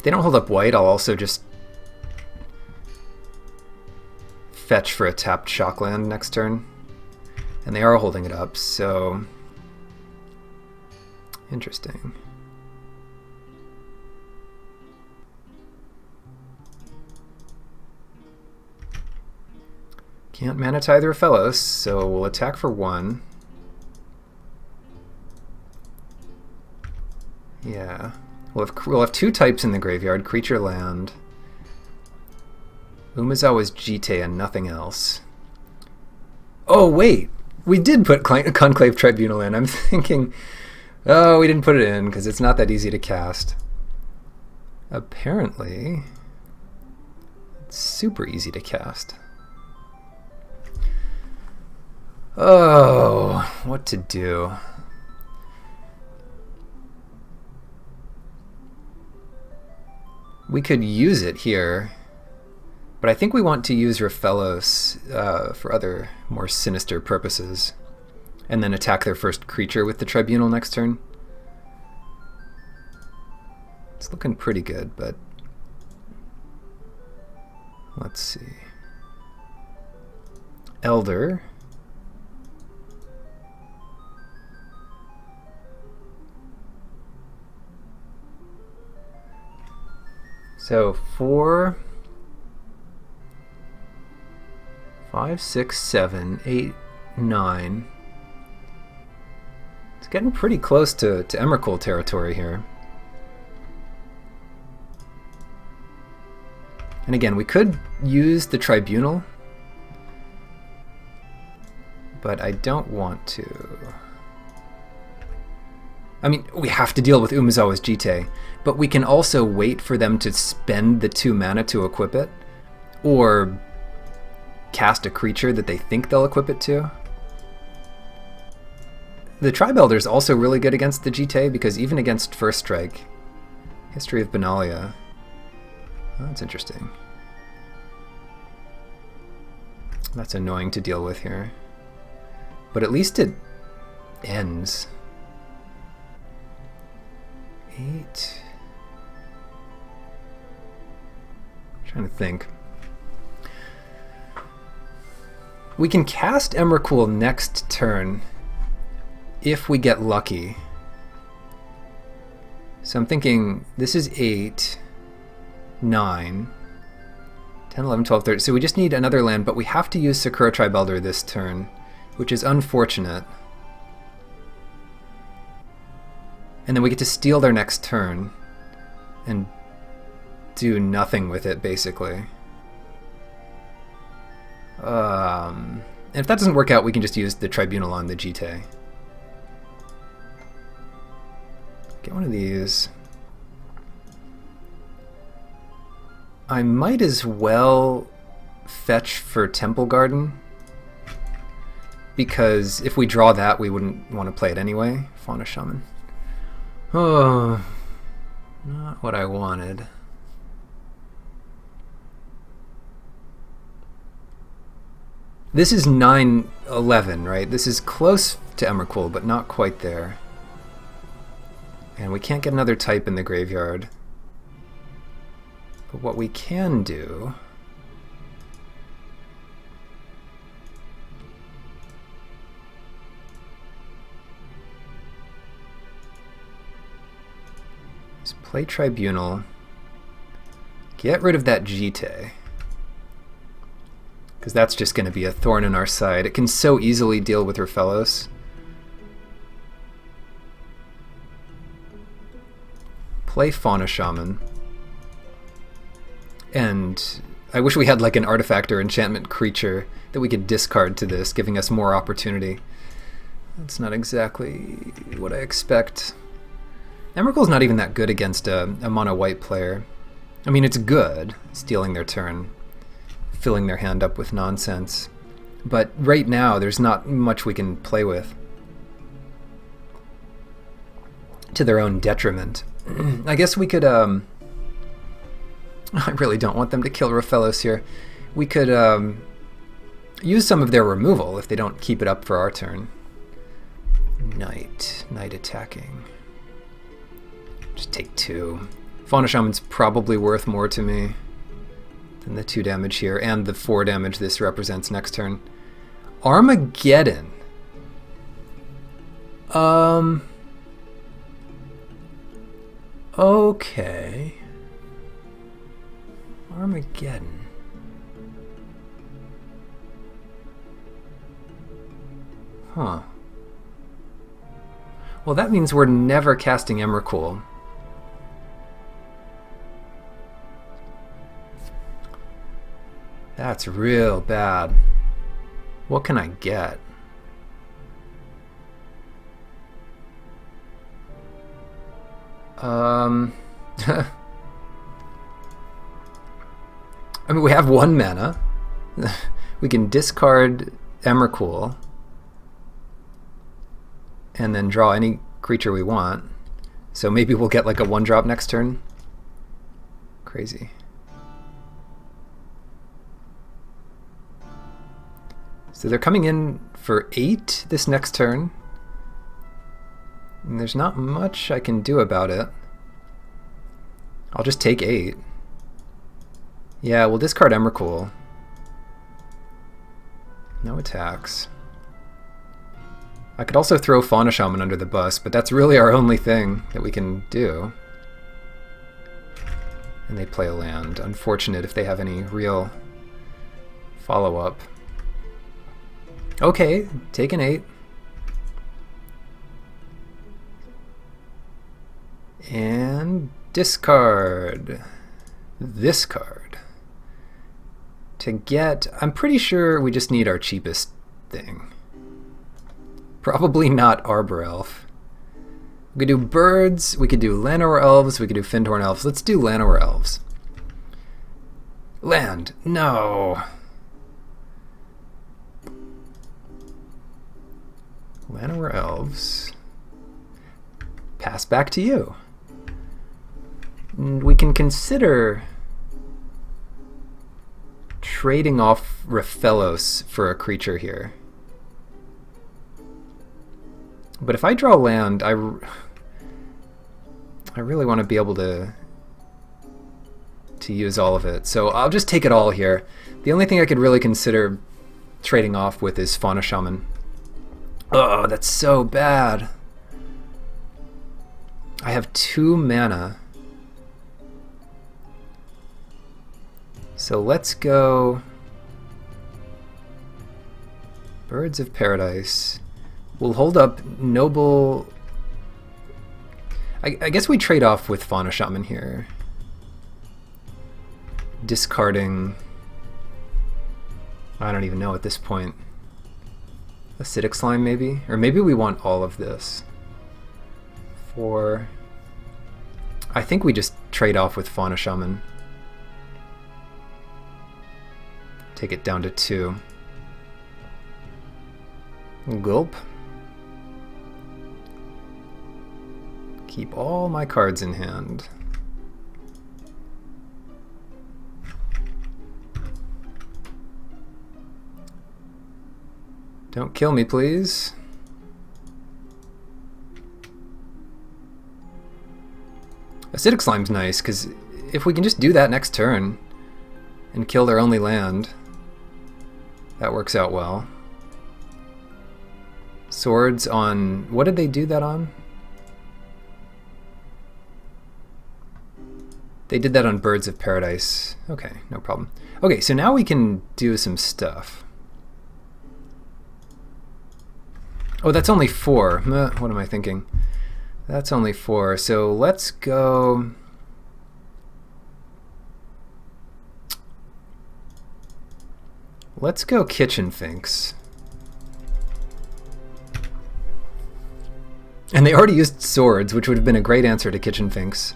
they don't hold up white, I'll also just fetch for a tapped Shockland next turn. And they are holding it up, so... interesting. Can't Mana Tithe Raphellos, so we'll attack for 1. Yeah. We'll have 2 types in the graveyard, creature, land. Umezawa's Jite and nothing else. Oh wait! We did put Conclave Tribunal in. I'm thinking, oh, we didn't put it in because it's not that easy to cast. Apparently, it's super easy to cast. Oh, what to do? We could use it here, but I think we want to use Raphellos for other more sinister purposes, and then attack their first creature with the Tribunal next turn. It's looking pretty good, but let's see. Elder. So 4, 5, 6, 7, 8, 9. It's getting pretty close to Emrakul territory here. And again, we could use the Tribunal, but I don't want to. I mean, we have to deal with Umezawa's Jite, but we can also wait for them to spend the 2 mana to equip it, or cast a creature that they think they'll equip it to. The Tribe Elder is also really good against the Jite, because even against First Strike, History of Benalia, oh, that's interesting. That's annoying to deal with here. But at least it ends. 8. Trying to think. We can cast Emrakul next turn if we get lucky. So I'm thinking this is 8, 9, 10, 11, 12, 13. So we just need another land, but we have to use Sakura Tribe Elder this turn, which is unfortunate. And then we get to steal their next turn and do nothing with it, basically. And if that doesn't work out, we can just use the Tribunal on the Jite. Get one of these. I might as well fetch for Temple Garden, because if we draw that, we wouldn't want to play it anyway. Fauna Shaman. Oh, not what I wanted. This is 9/11, right? This is close to Emrakul, but not quite there. And we can't get another type in the graveyard. But what we can do Play Tribunal. Get rid of that Jite, because that's just going to be a thorn in our side. It can so easily deal with Rafellos. Play Fauna Shaman. And I wish we had like an artifact or enchantment creature that we could discard to this, giving us more opportunity. That's not exactly what I expect. Emrakul's not even that good against a mono white player. I mean, it's good, stealing their turn, filling their hand up with nonsense. But right now, there's not much we can play with. To their own detriment. I guess we could, I really don't want them to kill Rafellos here. We could use some of their removal if they don't keep it up for our turn. Knight attacking. Just take 2. Fauna Shaman's probably worth more to me than the 2 damage here, and the 4 damage this represents next turn. Armageddon. Okay. Armageddon. Huh. Well, that means we're never casting Emrakul. That's real bad. What can I get? I mean, we have 1 mana. We can discard Emrakul and then draw any creature we want. So maybe we'll get like a 1-drop next turn. Crazy. So they're coming in for 8 this next turn. And there's not much I can do about it. I'll just take 8. Yeah, we'll discard Emrakul. No attacks. I could also throw Fauna Shaman under the bus, but that's really our only thing that we can do. And they play a land. Unfortunate if they have any real follow-up. Okay, take an 8. And discard this card. To get, I'm pretty sure we just need our cheapest thing. Probably not Arbor Elf. We could do birds, we could do Llanowar Elves, we could do Fyndhorn Elves. Let's do Llanowar Elves. Land, no. Llanowar Elves. Pass back to you. We can consider trading off Rafellos for a creature here. But if I draw land, I really want to be able to use all of it. So I'll just take it all here. The only thing I could really consider trading off with is Fauna Shaman. Oh, that's so bad. I have 2 mana. So let's go Birds of Paradise. We'll hold up Noble... I guess we trade off with Fauna Shaman here. Discarding... I don't even know at this point. Acidic Slime maybe? Or maybe we want all of this. For... I think we just trade off with Fauna Shaman. Take it down to 2. Gulp. Keep all my cards in hand. Don't kill me, please. Acidic Slime's nice, because if we can just do that next turn and kill their only land, that works out well. Swords on... what did they do that on? They did that on Birds of Paradise. Okay, no problem. Okay, so now we can do some stuff. Oh, that's only 4. What am I thinking? That's only 4. So let's go... Let's go Kitchen Finks. And they already used swords, which would have been a great answer to Kitchen Finks.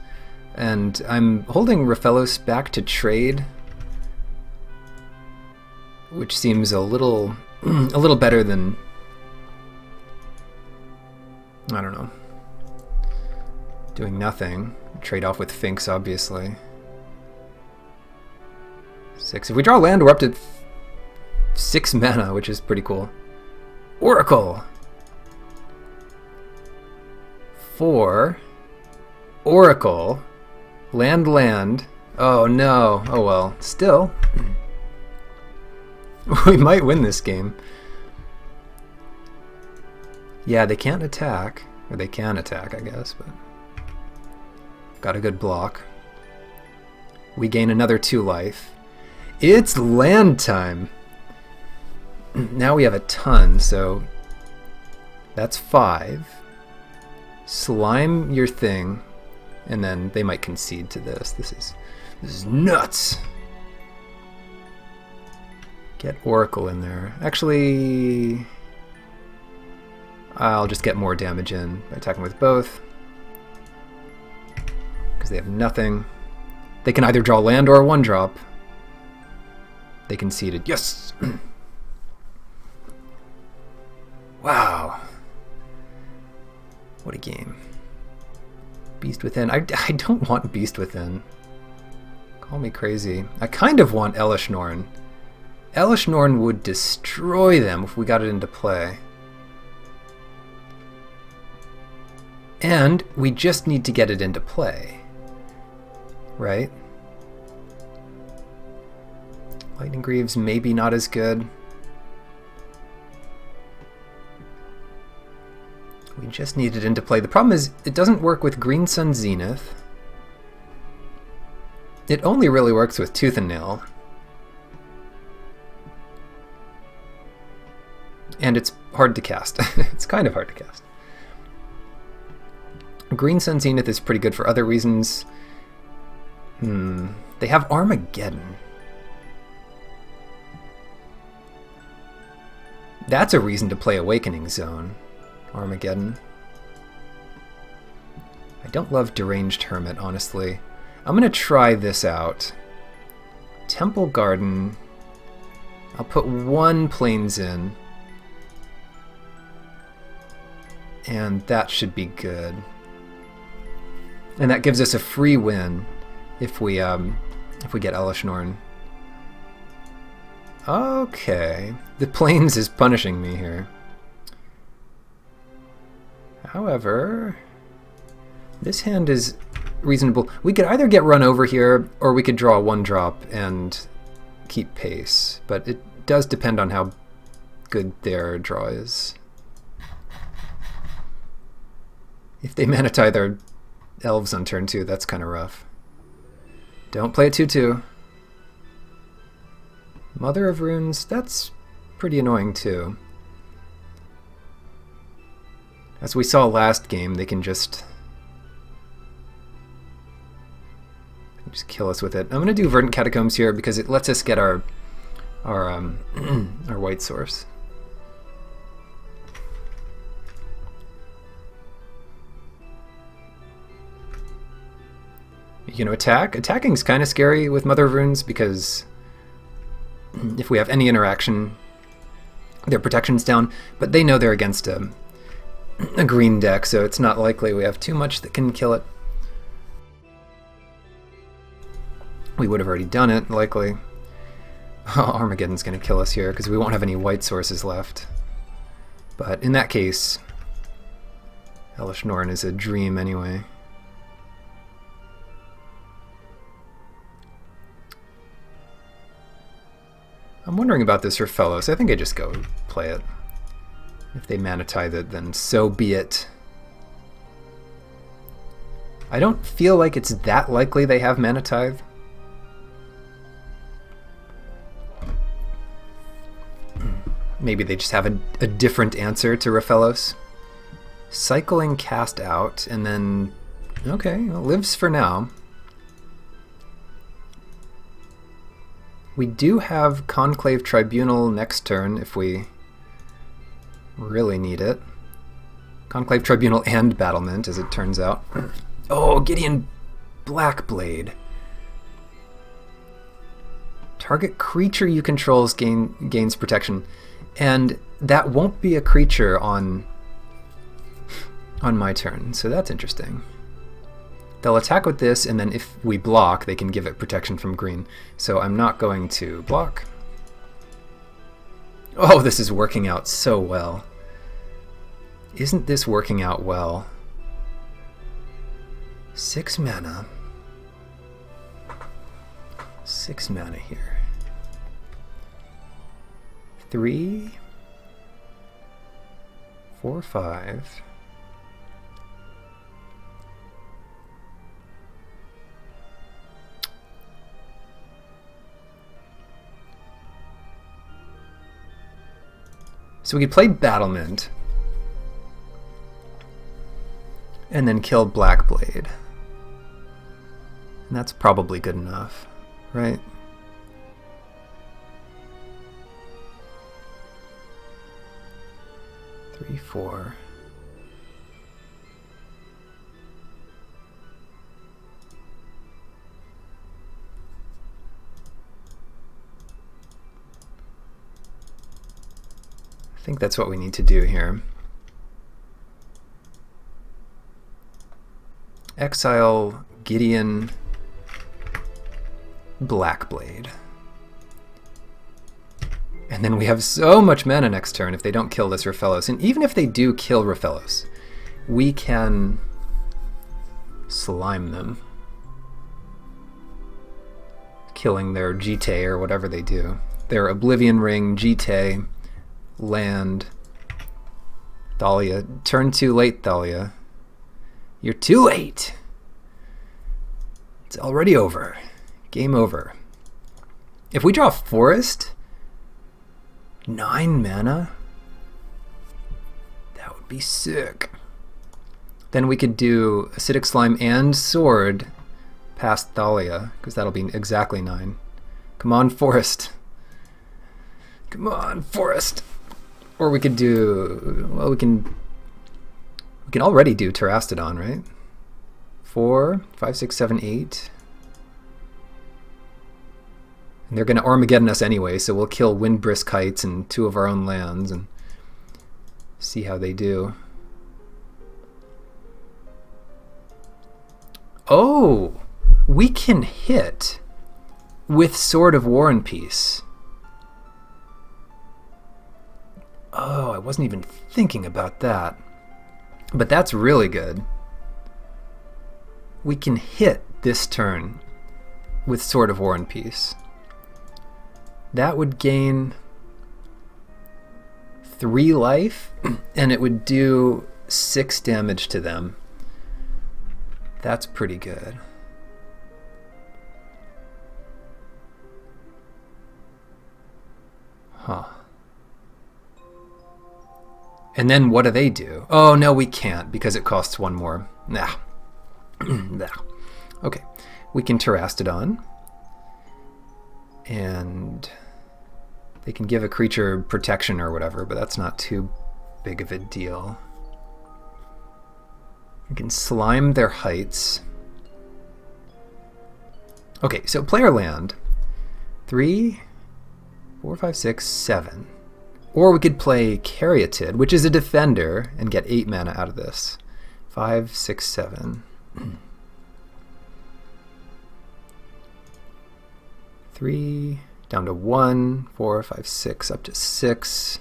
And I'm holding Raphelos back to trade, which seems a little better than, I don't know, doing nothing. Trade off with Finks, obviously. 6. If we draw land, we're up to 6 mana, which is pretty cool. Oracle! 4. Oracle. Land. Oh no. Oh well. Still. We might win this game. Yeah, they can't attack. Or they can attack, I guess, but... Got a good block. We gain another 2 life. It's land time! Now we have a ton, so... That's 5. Slime your thing, and then they might concede to this. This is nuts! Get Oracle in there. Actually... I'll just get more damage in by attacking with both. Because they have nothing. They can either draw land or a 1-drop. They conceded. Yes! Wow. What a game. Beast Within. I don't want Beast Within. Call me crazy. I kind of want Elish Norn. Elish Norn would destroy them if we got it into play. And we just need to get it into play. Right? Lightning Greaves maybe not as good. We just need it into play. The problem is it doesn't work with Green Sun Zenith. It only really works with Tooth and Nail. And it's hard to cast. It's kind of hard to cast. Green Sun Zenith is pretty good for other reasons. They have Armageddon. That's a reason to play Awakening Zone. Armageddon. I don't love Deranged Hermit, honestly. I'm gonna try this out. Temple Garden. I'll put 1 Plains in. And that should be good. And that gives us a free win if we get Elish Norn. Okay. The Plains is punishing me here. However, this hand is reasonable. We could either get run over here, or we could draw a 1-drop and keep pace. But it does depend on how good their draw is. If they mana-tie their elves on turn 2, that's kind of rough. Don't play it 2-2. Mother of Runes, that's pretty annoying too. As we saw last game, they can just kill us with it. I'm going to do Verdant Catacombs here because it lets us get our white source. You know, attacking is kind of scary with Mother of Runes because if we have any interaction, their protection's down, but they know they're against a green deck, so it's not likely we have too much that can kill it. We would have already done it, likely. Armageddon's going to kill us here because we won't have any white sources left. But in that case, Elish Norn is a dream anyway. I'm wondering about this Raphelos. I think I just go play it. If they mana-tithe it, then so be it. I don't feel like it's that likely they have Mana Tithe. Maybe they just have a different answer to Raphelos. Cycling Cast Out, and then... Okay, well, lives for now. We do have Conclave Tribunal next turn if we really need it. Conclave Tribunal and Battlement, as it turns out. Oh, Gideon Blackblade. Target creature you control gains protection. And that won't be a creature on my turn, so that's interesting. They'll attack with this, and then if we block, they can give it protection from green. So I'm not going to block. Oh, this is working out so well. Isn't this working out well? 6 mana. 6 mana here. 3, 4, 5. So we could play Battlement and then kill Blackblade. And that's probably good enough, right? Three, 4. I think that's what we need to do here. Exile Gideon Blackblade. And then we have so much mana next turn if they don't kill this Raphelos. And even if they do kill Raphelos, we can slime them. Killing their Jite or whatever they do. Their Oblivion Ring, Jite, land, Thalia. Turn too late, Thalia. You're too late! It's already over. Game over. If we draw Forest, 9 mana? That would be sick. Then we could do Acidic Slime and Sword past Thalia, because that'll be exactly 9. Come on, Forest. Come on, Forest. Or we could do, well, we can already do Terastodon, right? 4, 5, 6, 7, 8. And they're going to Armageddon us anyway, so we'll kill Windbrisk Heights and 2 of our own lands and see how they do. Oh, we can hit with Sword of War and Peace. Oh, I wasn't even thinking about that. But that's really good. We can hit this turn with Sword of War and Peace. That would gain 3 life, and it would do 6 damage to them. That's pretty good. Huh. And then what do they do? Oh, no, we can't because it costs 1 more. Nah. Nah. Okay. We can Terastodon. And they can give a creature protection or whatever, but that's not too big of a deal. We can slime their heights. Okay, so player land. 3, 4, 5, 6, 7. Or we could play Caryatid, which is a defender, and get 8 mana out of this. 5, 6, 7. 3, down to 1, 4, 5, 6, up to 6.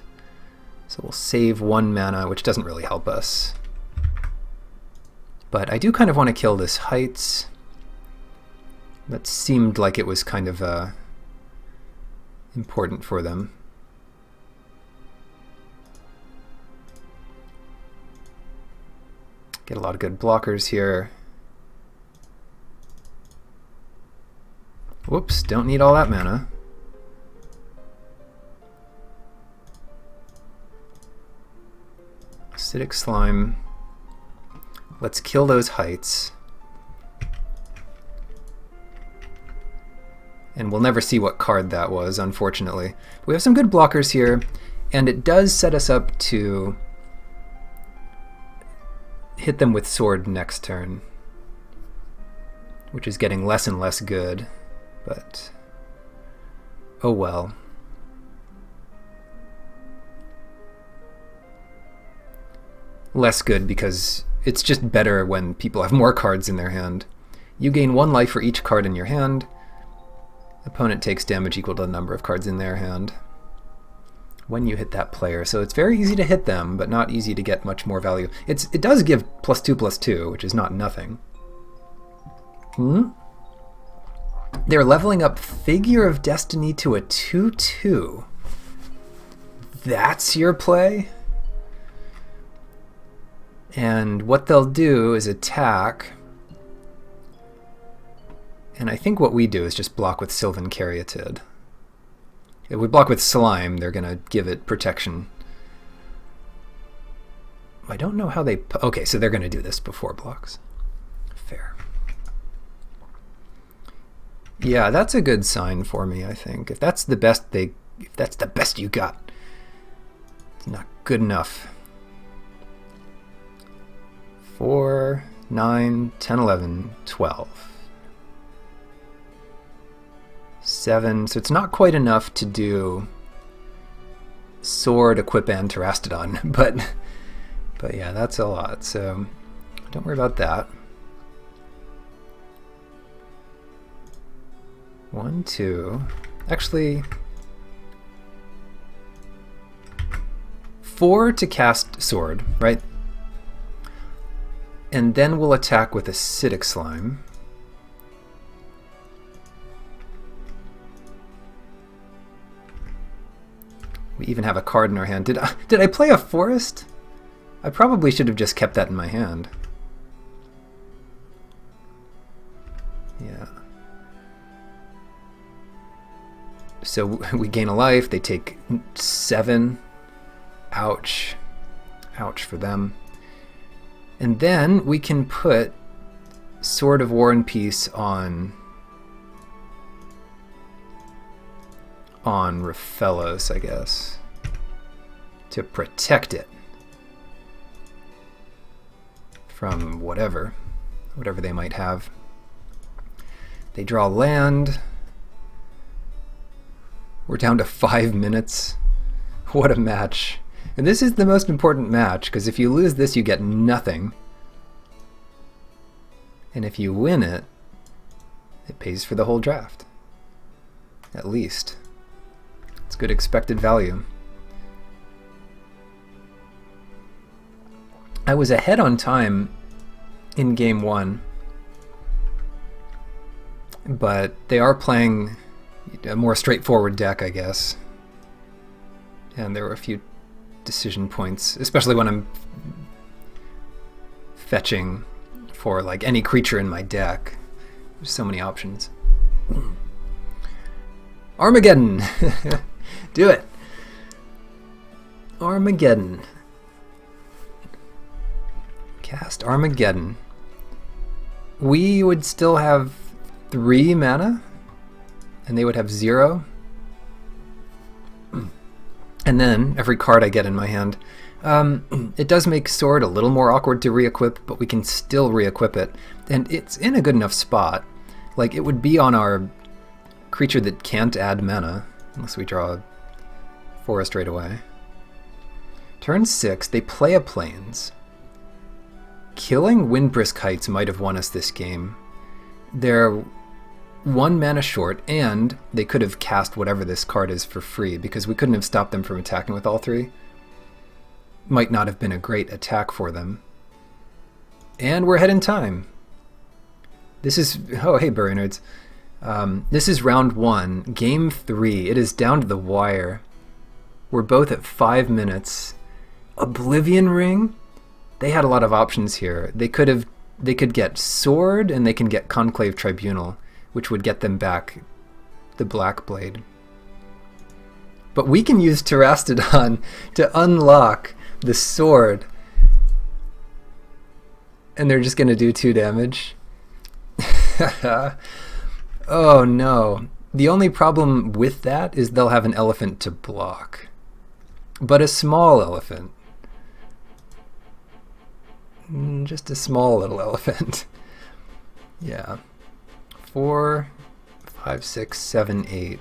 So we'll save 1 mana, which doesn't really help us. But I do kind of want to kill this Heights. That seemed like it was kind of important for them. Get a lot of good blockers here. Whoops, don't need all that mana. Acidic Slime. Let's kill those heights. And we'll never see what card that was, unfortunately. But we have some good blockers here, and it does set us up to hit them with Sword next turn, which is getting less and less good, but oh well. Less good because it's just better when people have more cards in their hand. You gain 1 life for each card in your hand. Opponent takes damage equal to the number of cards in their hand when you hit that player. So it's very easy to hit them, but not easy to get much more value. It does give +2/+2, which is not nothing. They're leveling up Figure of Destiny to a 2/2. That's your play? And what they'll do is attack. And I think what we do is just block with Sylvan Caryatid. If we block with Slime, they're going to give it protection. I don't know how they... Okay, so they're going to do this before blocks. Fair. Yeah, that's a good sign for me, I think. If that's the best if that's the best you got, it's not good enough. 4, 9, 10, 11, 12. 7, so it's not quite enough to do Sword, Equip, and Terastodon, but yeah, that's a lot, so don't worry about that. 1, 2, actually 4 to cast Sword, right? And then we'll attack with Acidic Slime. We even have a card in our hand. Did I play a Forest? I probably should have just kept that in my hand. Yeah. So we gain a life. They take 7. Ouch. Ouch for them. And then we can put Sword of War and Peace on Raphelos, I guess, to protect it from whatever they might have. They draw land. We're down to 5 minutes. What a match. And this is the most important match, because if you lose this, you get nothing. And if you win it, it pays for the whole draft. At least. It's good expected value. I was ahead on time in game 1, but they are playing a more straightforward deck, I guess. And there were a few decision points, especially when I'm fetching for like any creature in my deck. There's so many options. Armageddon! Do it! Armageddon. Cast Armageddon. We would still have 3 mana, and they would have 0. And then, every card I get in my hand, it does make Sword a little more awkward to re-equip, but we can still re-equip it. And it's in a good enough spot. Like, it would be on our creature that can't add mana, unless we draw a forest right away. Turn 6, they play a Plains. Killing Windbrisk Heights might have won us this game. They're 1 mana short, and they could have cast whatever this card is for free, because we couldn't have stopped them from attacking with all 3. Might not have been a great attack for them. And we're ahead in time. This is... Oh, hey, Burry Nerds. This is round 1, game 3. It is down to the wire. We're both at 5 minutes. Oblivion Ring? They had a lot of options here. They could get Sword, and they can get Conclave Tribunal, which would get them back the black blade. But we can use Terastodon to unlock the sword. And they're just going to do 2 damage. Oh no. The only problem with that is they'll have an elephant to block. But a small elephant. Just a small little elephant. Yeah. 4, 5, 6, 7, 8.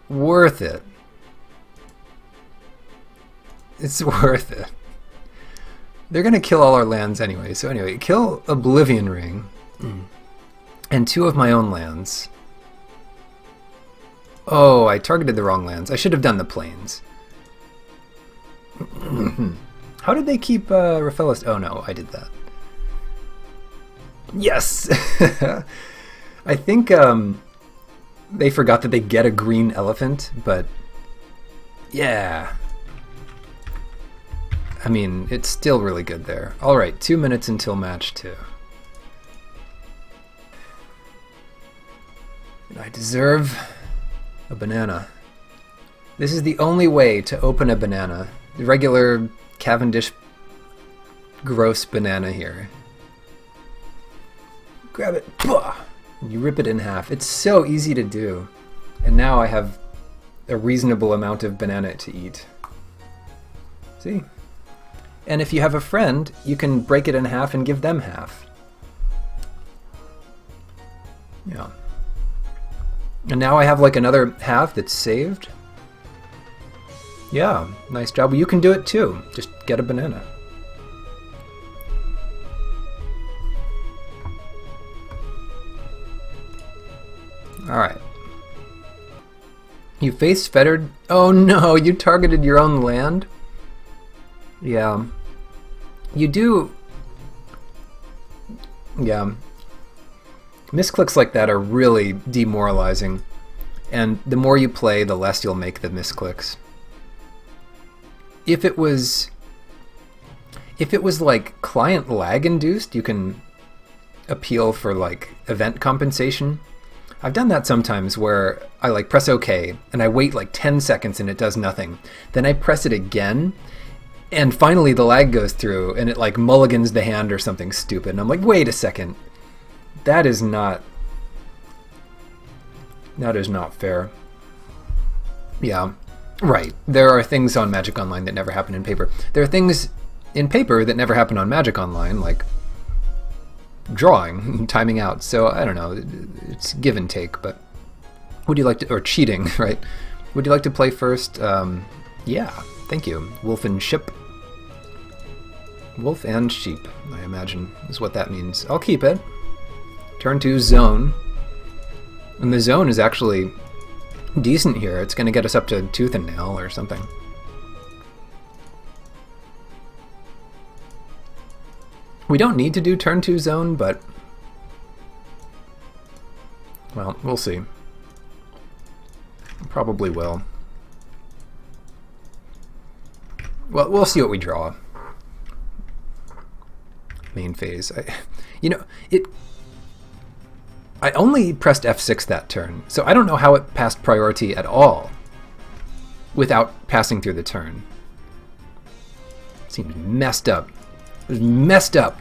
Worth it. It's worth it. They're going to kill all our lands anyway. So anyway, kill Oblivion Ring. And 2 of my own lands. Oh, I targeted the wrong lands. I should have done the plains. How did they keep Raphaelis? Oh no, I did that. Yes! I think they forgot that they get a green elephant, but yeah. I mean, it's still really good there. Alright, 2 minutes until match 2. And I deserve a banana. This is the only way to open a banana. The regular Cavendish gross banana here. Grab it, and you rip it in half. It's so easy to do. And now I have a reasonable amount of banana to eat. See? And if you have a friend, you can break it in half and give them half. Yeah. And now I have like another half that's saved. Yeah, nice job. Well, you can do it too. Just get a banana. Alright. You face fettered. Oh no, you targeted your own land? Yeah. You do. Yeah. Misclicks like that are really demoralizing. And the more you play, the less you'll make the misclicks. If it was like client lag induced, you can appeal for like event compensation. I've done that sometimes where I like press OK and I wait like 10 seconds and it does nothing. Then I press it again and finally the lag goes through and it like mulligans the hand or something stupid. And I'm like, wait a second. That is not fair. Yeah. Right. There are things on Magic Online that never happen in paper. There are things in paper that never happen on Magic Online, like drawing, timing out. So I don't know. It's give and take. But would you like to, or cheating, right? Would you like to play first? Yeah. Thank you. Wolf and Ship. Wolf and Sheep, I imagine, is what that means. I'll keep it. Turn 2 zone. And the zone is actually decent here. It's going to get us up to Tooth and Nail or something. We don't need to do turn 2 zone, but well, we'll see. Probably will. Well, we'll see what we draw. Main phase. I only pressed F6 that turn, so I don't know how it passed priority at all without passing through the turn. Seems messed up. It was messed up.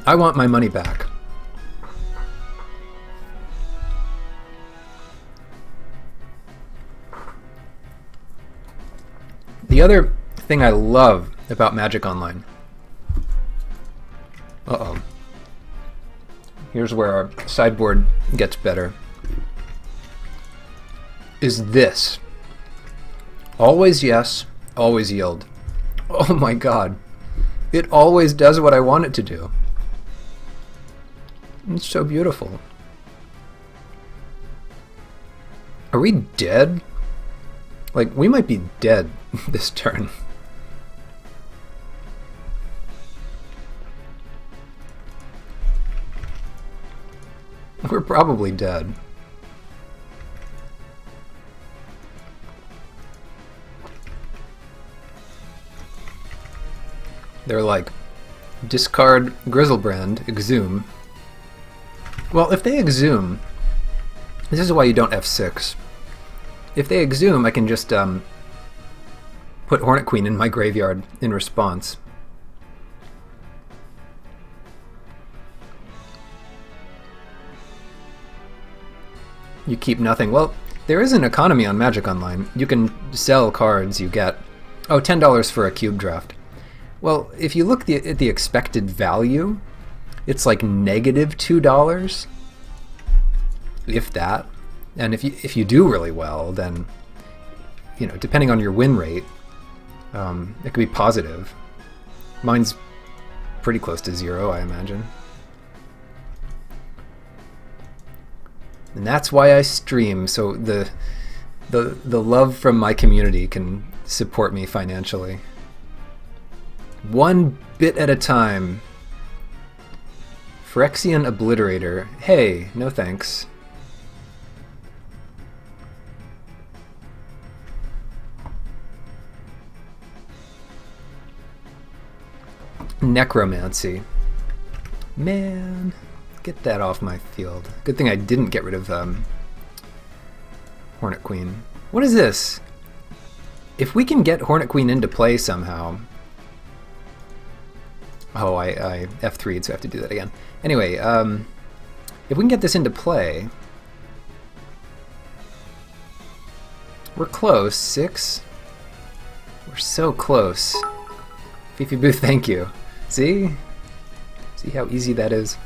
I want my money back. The other thing I love about Magic Online. Uh-oh. Here's where our sideboard gets better. Is this. Always yes, always yield. Oh my god. It always does what I want it to do. It's so beautiful. Are we dead? Like, we might be dead this turn. We're probably dead. They're like, discard Grizzlebrand, exhume. Well, if they exhume, This is why you don't f6. If they exhume, I can just put Hornet Queen in my graveyard in response. You keep nothing. Well, there is an economy on Magic Online. You can sell cards you get. Oh, $10 for a cube draft. Well, if you look at the expected value, it's like -$2, if that. And if you do really well, then, you know, depending on your win rate, it could be positive. Mine's pretty close to 0, I imagine. And that's why I stream, so the love from my community can support me financially. One bit at a time. Phyrexian Obliterator. Hey, no thanks. Necromancy. Man, get that off my field. Good thing I didn't get rid of Hornet Queen. What is this? If we can get Hornet Queen into play somehow... Oh, I F3'd, so I have to do that again. Anyway, if we can get this into play... We're close. 6? We're so close. Fifi Booth, thank you. See? See how easy that is?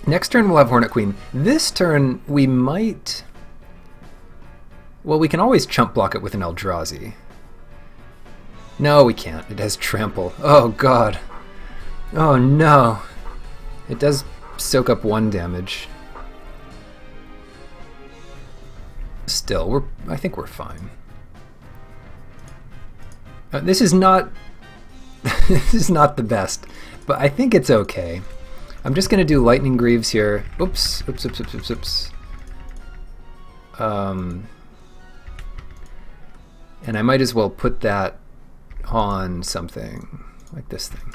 Next turn we'll have Hornet Queen. This turn we might... Well, we can always chump block it with an Eldrazi. No, we can't. It has Trample. Oh, God. Oh, no. It does soak up 1 damage. Still, I think we're fine. This is not... this is not the best, but I think it's okay. I'm just going to do Lightning Greaves here. Oops. Oops, oops, oops, oops, oops. And I might as well put that on something like this thing.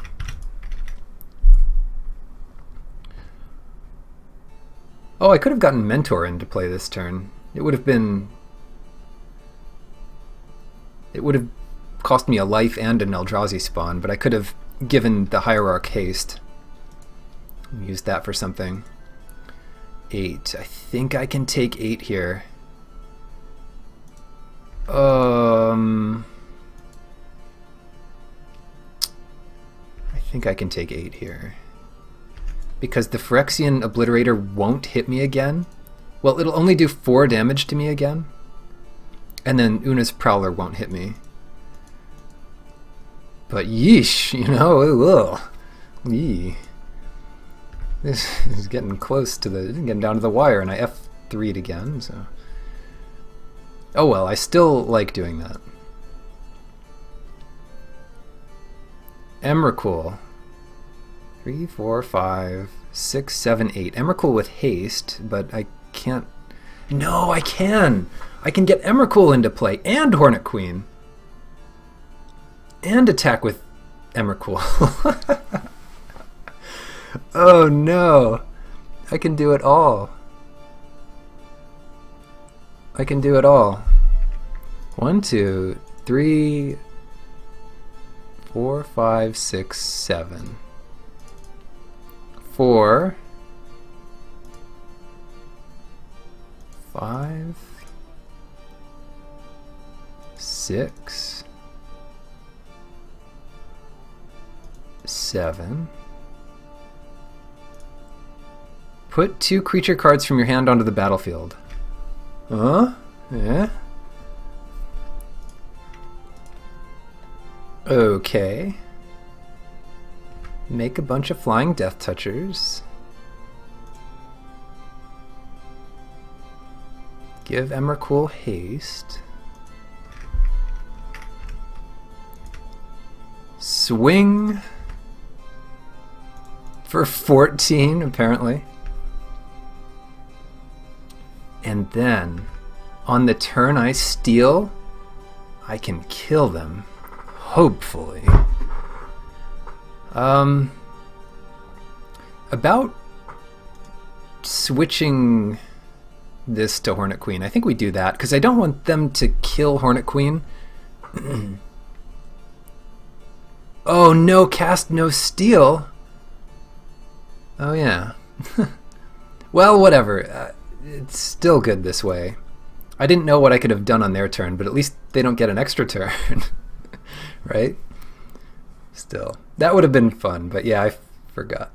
Oh, I could have gotten Mentor into play this turn. It would have been... It would have cost me a life and an Eldrazi spawn, but I could have given the Hierarch haste. Use that for something. 8. I think I can take 8 here. I think I can take 8 here. Because the Phyrexian Obliterator won't hit me again. Well, it'll only do 4 damage to me again. And then Una's Prowler won't hit me. But yeesh, you know, ugh. Yee. This is getting close to getting down to the wire, and I F3'd again, so... Oh well, I still like doing that. Emrakul. 3, 4, 5, 6, 7, 8. Emrakul with haste, but I can't... No, I can! I can get Emrakul into play, and Hornet Queen. And attack with Emrakul. Oh no! I can do it all. I can do it all. 1, 2, 3, 4, 5, 6, 7. 4, 5, 6, 7. Put 2 creature cards from your hand onto the battlefield. Huh? Yeah. Okay. Make a bunch of flying Death Touchers. Give Emrakul haste. Swing for 14, apparently. And then, on the turn I steal, I can kill them. Hopefully. About switching this to Hornet Queen. I think we do that, because I don't want them to kill Hornet Queen. Oh, no cast, no steal. Oh, yeah. Well, whatever. It's still good this way. I didn't know what I could have done on their turn, but at least they don't get an extra turn. Right? Still. That would have been fun, but yeah, I forgot.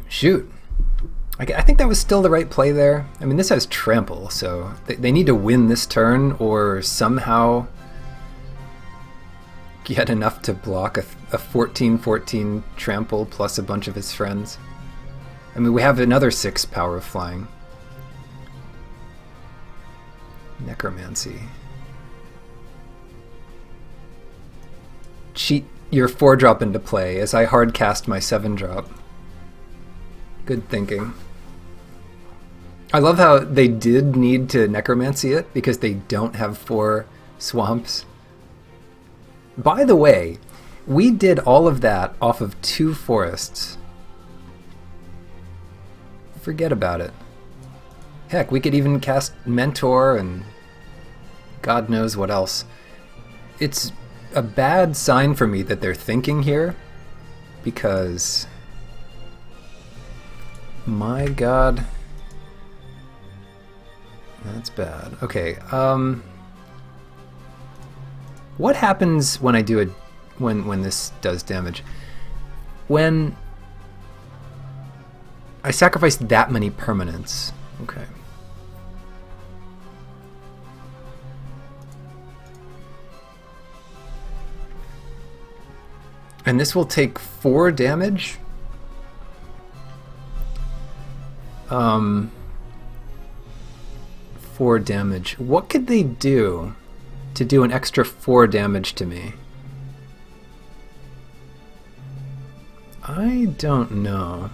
Shoot. I think that was still the right play there. I mean, this has trample, so they need to win this turn or somehow get enough to block a 14-14 trample plus a bunch of his friends. I mean, we have another 6 power of flying. Necromancy. Cheat your 4-drop into play as I hard cast my 7-drop. Good thinking. I love how they did need to necromancy it because they don't have 4 swamps. By the way, we did all of that off of 2 forests. Forget about it. Heck, we could even cast Mentor and God knows what else. It's a bad sign for me that they're thinking here, because my God, that's bad. Okay, what happens when I do a when this does damage? When I sacrifice that many permanents. Okay. And this will take 4 damage? 4 damage. What could they do to do an extra 4 damage to me? I don't know.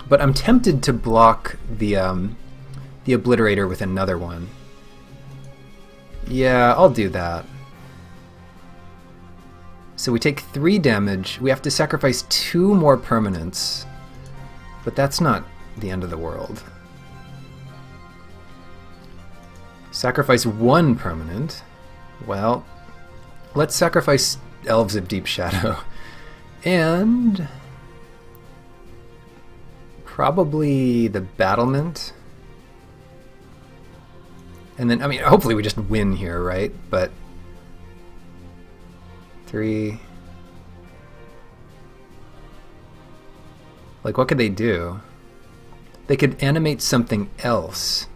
But I'm tempted to block the Obliterator with another one. Yeah, I'll do that. So we take 3 damage. We have to sacrifice 2 more permanents. But that's not the end of the world. Sacrifice 1 permanent. Well, let's sacrifice Elves of Deep Shadow. And probably the Battlement. And then, I mean, hopefully we just win here, right? But 3. Like, what could they do? They could animate something else.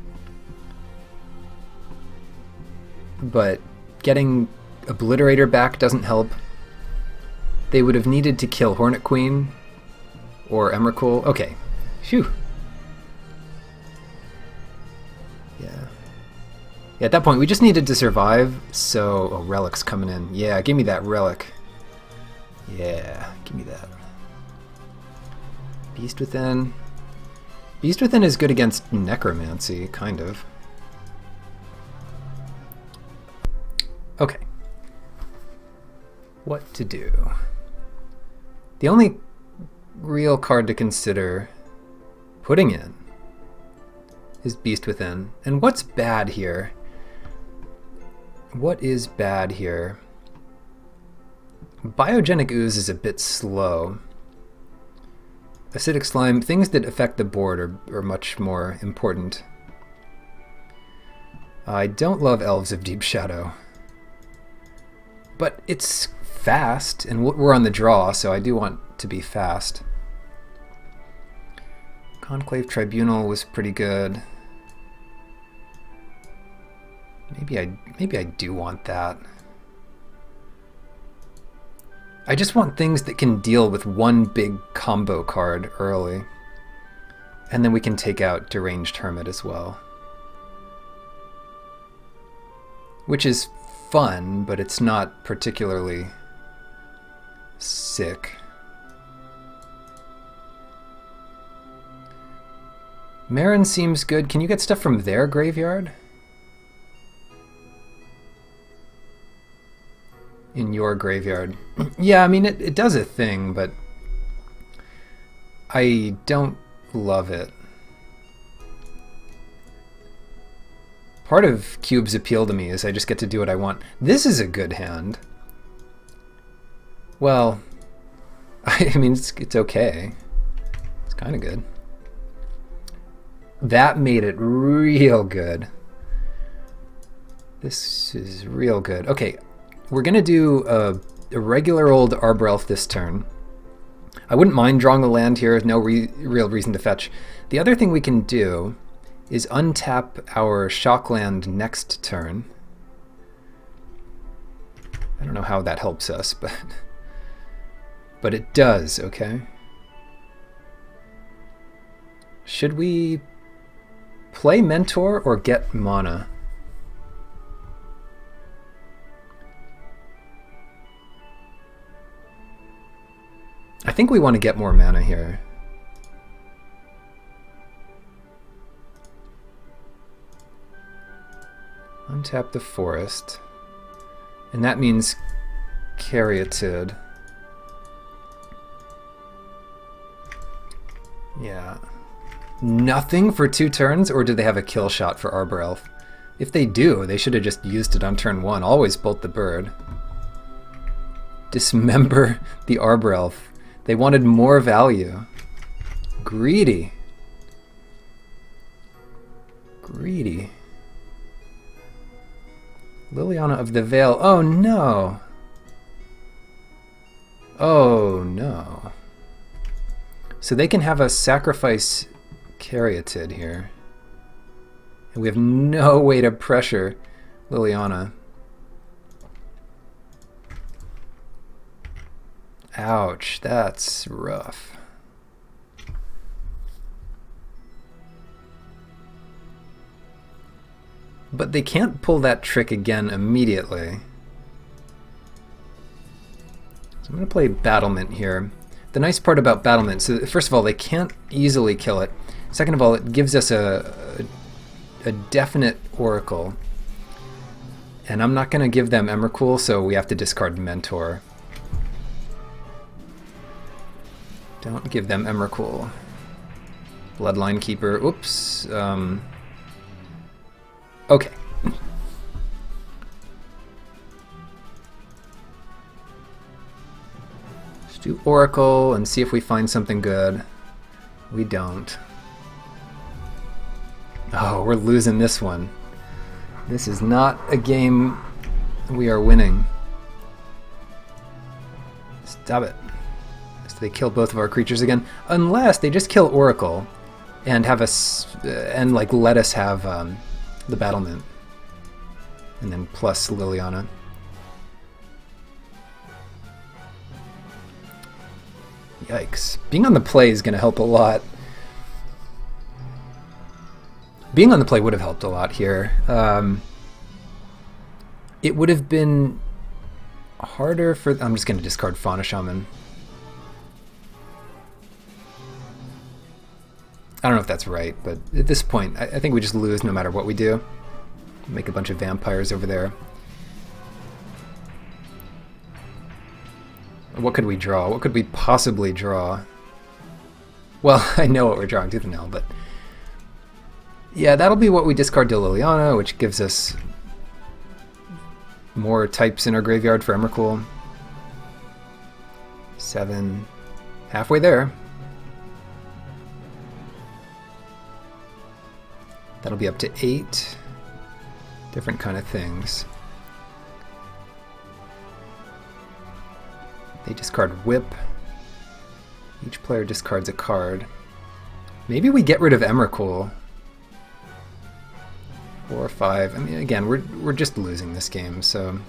But getting Obliterator back doesn't help. They would have needed to kill Hornet Queen or Emrakul. Okay. Phew. Yeah. Yeah, at that point, we just needed to survive, so... Oh, Relic's coming in. Yeah, give me that Relic. Yeah, give me that. Beast Within. Beast Within is good against Necromancy, kind of. Okay. What to do? The only real card to consider putting in is Beast Within. And what's bad here? What is bad here? Biogenic Ooze is a bit slow. Acidic Slime, things that affect the board are much more important. I don't love Elves of Deep Shadow. But it's fast, and we're on the draw, so I do want to be fast. Conclave Tribunal was pretty good. Maybe I do want that. I just want things that can deal with one big combo card early. And then we can take out Deranged Hermit as well. Which is fun, but it's not particularly sick. Marin seems good. Can you get stuff from their graveyard? In your graveyard. Yeah, I mean, it does a thing, but I don't love it. Part of Cube's appeal to me is I just get to do what I want. This is a good hand. Well, I mean, it's okay. It's kind of good. That made it real good. This is real good. Okay, we're going to do a regular old Arbor Elf this turn. I wouldn't mind drawing a land here. No real reason to fetch. The other thing we can do is untap our Shockland next turn. I don't know how that helps us, but it does, okay? Should we play Mentor or get mana? I think we want to get more mana here. Untap the forest. And that means Caryatid. Yeah. Nothing for 2 turns, or do they have a kill shot for Arbor Elf? If they do, they should have just used it on turn 1. Always bolt the bird. Dismember the Arbor Elf. They wanted more value. Greedy. Greedy. Liliana of the Veil. Oh no. Oh no. So they can have us sacrifice Caryatid here. And we have no way to pressure Liliana. Ouch, that's rough. But they can't pull that trick again immediately. So I'm going to play Battlement here. The nice part about Battlement, so first of all, they can't easily kill it. Second of all, it gives us a definite Oracle. And I'm not going to give them Emrakul, so we have to discard Mentor. Don't give them Emrakul. Bloodline Keeper. Oops. Okay. Let's do Oracle and see if we find something good. We don't. Oh, we're losing this one. This is not a game we are winning. Stop it. So they kill both of our creatures again, unless they just kill Oracle and have us and like let us have the Battlement, and then plus Liliana. Yikes. Being on the play is going to help a lot. Being on the play would have helped a lot here. It would have been harder for... I'm just going to discard Fauna Shaman. I don't know if that's right, but at this point, I think we just lose no matter what we do. Make a bunch of vampires over there. What could we draw? What could we possibly draw? Well, I know what we're drawing, tooth and nail, but... yeah, that'll be what we discard to Liliana, which gives us more types in our graveyard for Emrakul. 7. Halfway there. That'll be up to 8 different kind of things. They discard Whip. Each player discards a card. Maybe we get rid of Emrakul. 4 or 5. I mean, again, we're just losing this game, so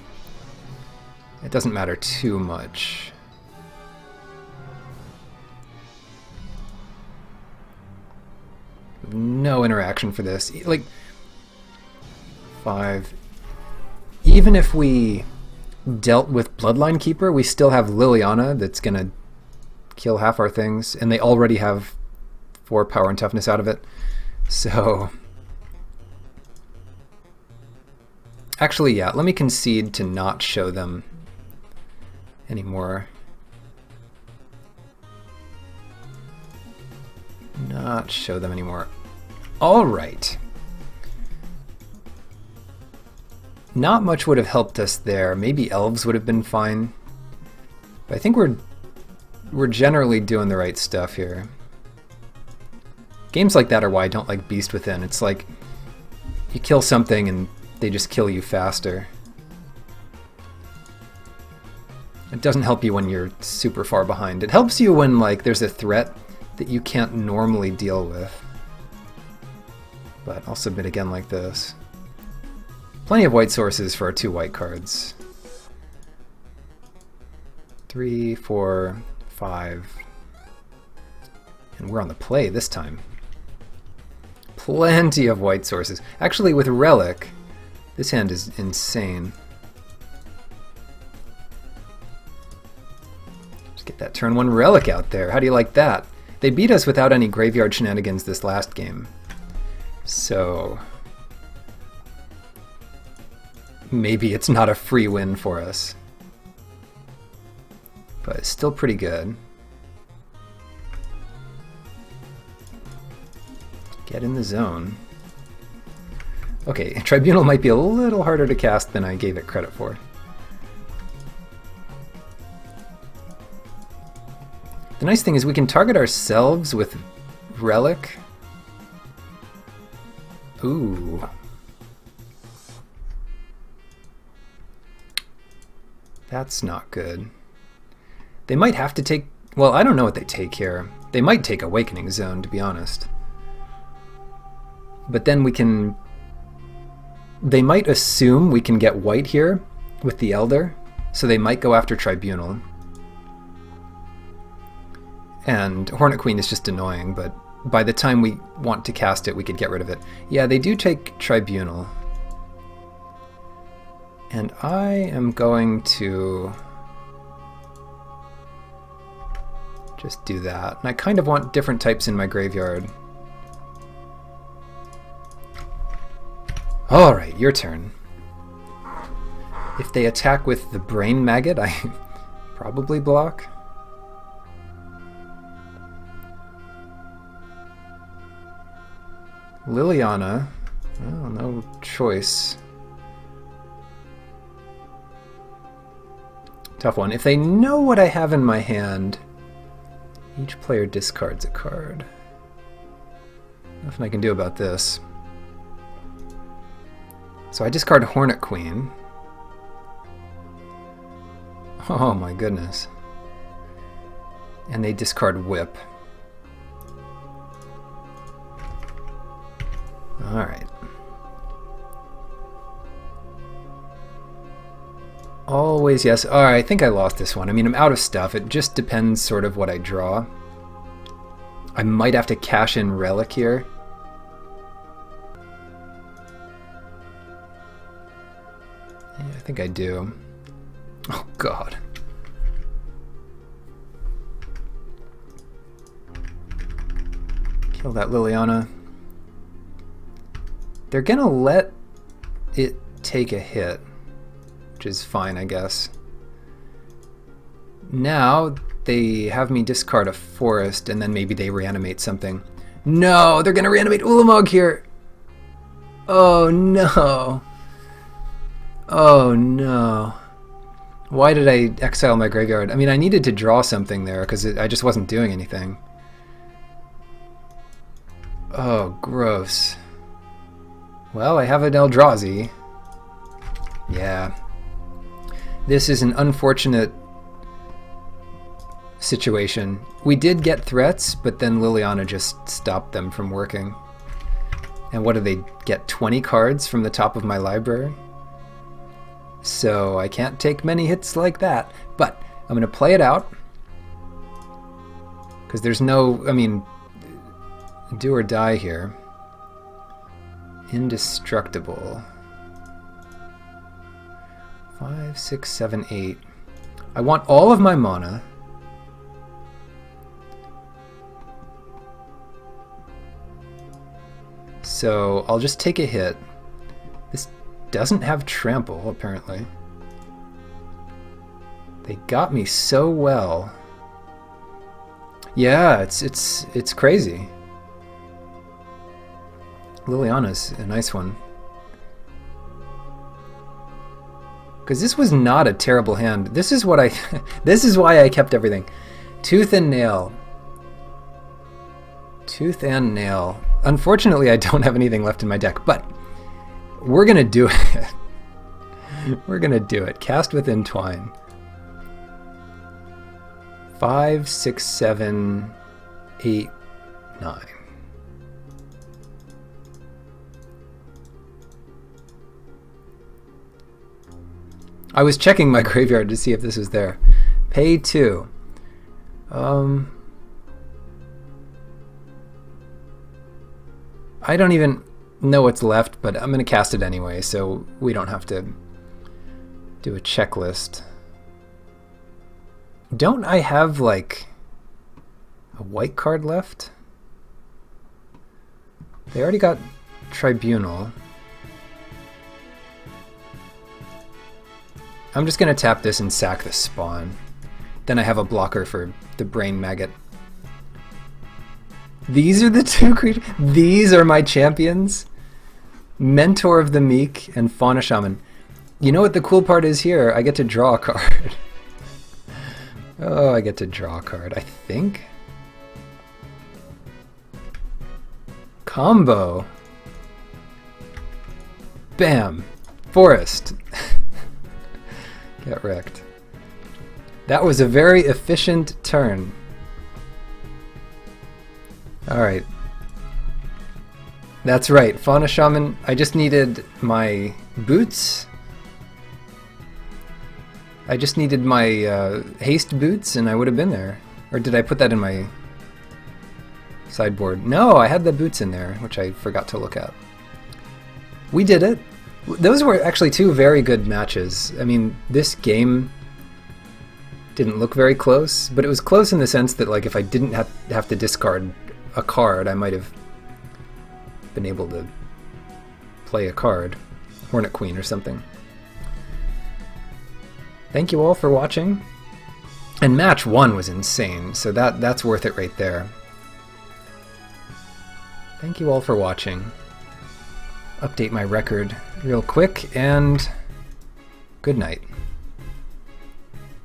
it doesn't matter too much. No interaction for this. Like 5. Even if we dealt with Bloodline Keeper, we still have Liliana that's gonna kill half our things, and they already have 4 power and toughness out of it. So actually, yeah, let me concede to not show them anymore. not show them anymore. Alright. Not much would have helped us there. Maybe elves would have been fine. But I think we're generally doing the right stuff here. Games like that are why I don't like Beast Within. It's like you kill something and they just kill you faster. It doesn't help you when you're super far behind. It helps you when like there's a threat that you can't normally deal with. But I'll submit again like this. Plenty of white sources for our 2 white cards. 3, 4, 5. And we're on the play this time. Plenty of white sources. Actually, with Relic, this hand is insane. Just get that turn 1 Relic out there. How do you like that? They beat us without any graveyard shenanigans this last game. So maybe it's not a free win for us. But it's still pretty good. Get in the zone. Okay, Tribunal might be a little harder to cast than I gave it credit for. The nice thing is we can target ourselves with Relic. Ooh. That's not good. They might have to take... Well, I don't know what they take here. They might take Awakening Zone, to be honest. But then we can... They might assume we can get white here with the Elder, so they might go after Tribunal. And Hornet Queen is just annoying, but by the time we want to cast it, we could get rid of it. Yeah, they do take Tribunal. And I am going to just do that. And I kind of want different types in my graveyard. Alright, your turn. If they attack with the Brain Maggot, I probably block. Liliana, well, no choice. Tough one. If they know what I have in my hand, each player discards a card. Nothing I can do about this. So I discard Hornet Queen. Oh my goodness. And they discard Whip. Alright. Always yes. Alright, I think I lost this one. I mean, I'm out of stuff. It just depends sort of what I draw. I might have to cash in Relic here. Yeah, I think I do. Oh, God. Kill that Liliana. They're gonna let it take a hit, which is fine, I guess. Now they have me discard a forest, and then maybe they reanimate something. No, they're gonna reanimate Ulamog here. Oh no. Oh no. Why did I exile my graveyard? I mean, I needed to draw something there because I just wasn't doing anything. Oh, gross. Well, I have an Eldrazi. Yeah. This is an unfortunate situation. We did get threats, but then Liliana just stopped them from working. And what do they get? 20 cards from the top of my library? So I can't take many hits like that. But I'm going to play it out. Because there's no, I mean, do or die here. Indestructible. 5, 6, 7, 8. I want all of my mana. So I'll just take a hit. This doesn't have trample, apparently. They got me so well. Yeah, it's crazy. Liliana's a nice one. Because this was not a terrible hand. This is what I... this is why I kept everything. Tooth and Nail. Tooth and Nail. Unfortunately, I don't have anything left in my deck, but we're going to do it. We're going to do it. Cast with Entwine. 5, 6, 7, 8, 9. I was checking my graveyard to see if this was there. Pay 2. I don't even know what's left, but I'm going to cast it anyway, so we don't have to do a checklist. Don't I have, like, a white card left? They already got Tribunal. I'm just going to tap this and sack the Spawn. Then I have a blocker for the Brain Maggot. These are the two creatures. These are my champions. Mentor of the Meek and Fauna Shaman. You know what the cool part is here? I get to draw a card. Oh, I get to draw a card, I think. Combo. Bam. Forest. Get wrecked. That was a very efficient turn. Alright. That's right, Fauna Shaman. I just needed my boots. I just needed my haste boots and I would have been there. Or did I put that in my sideboard? No, I had the boots in there, which I forgot to look at. We did it. Those were actually two very good matches. I mean, this game didn't look very close, but it was close in the sense that, like, if I didn't have to discard a card, I might have been able to play a card. Hornet Queen or something. Thank you all for watching. And match 1 was insane, so that's worth it right there. Thank you all for watching. Update my record real quick, and good night.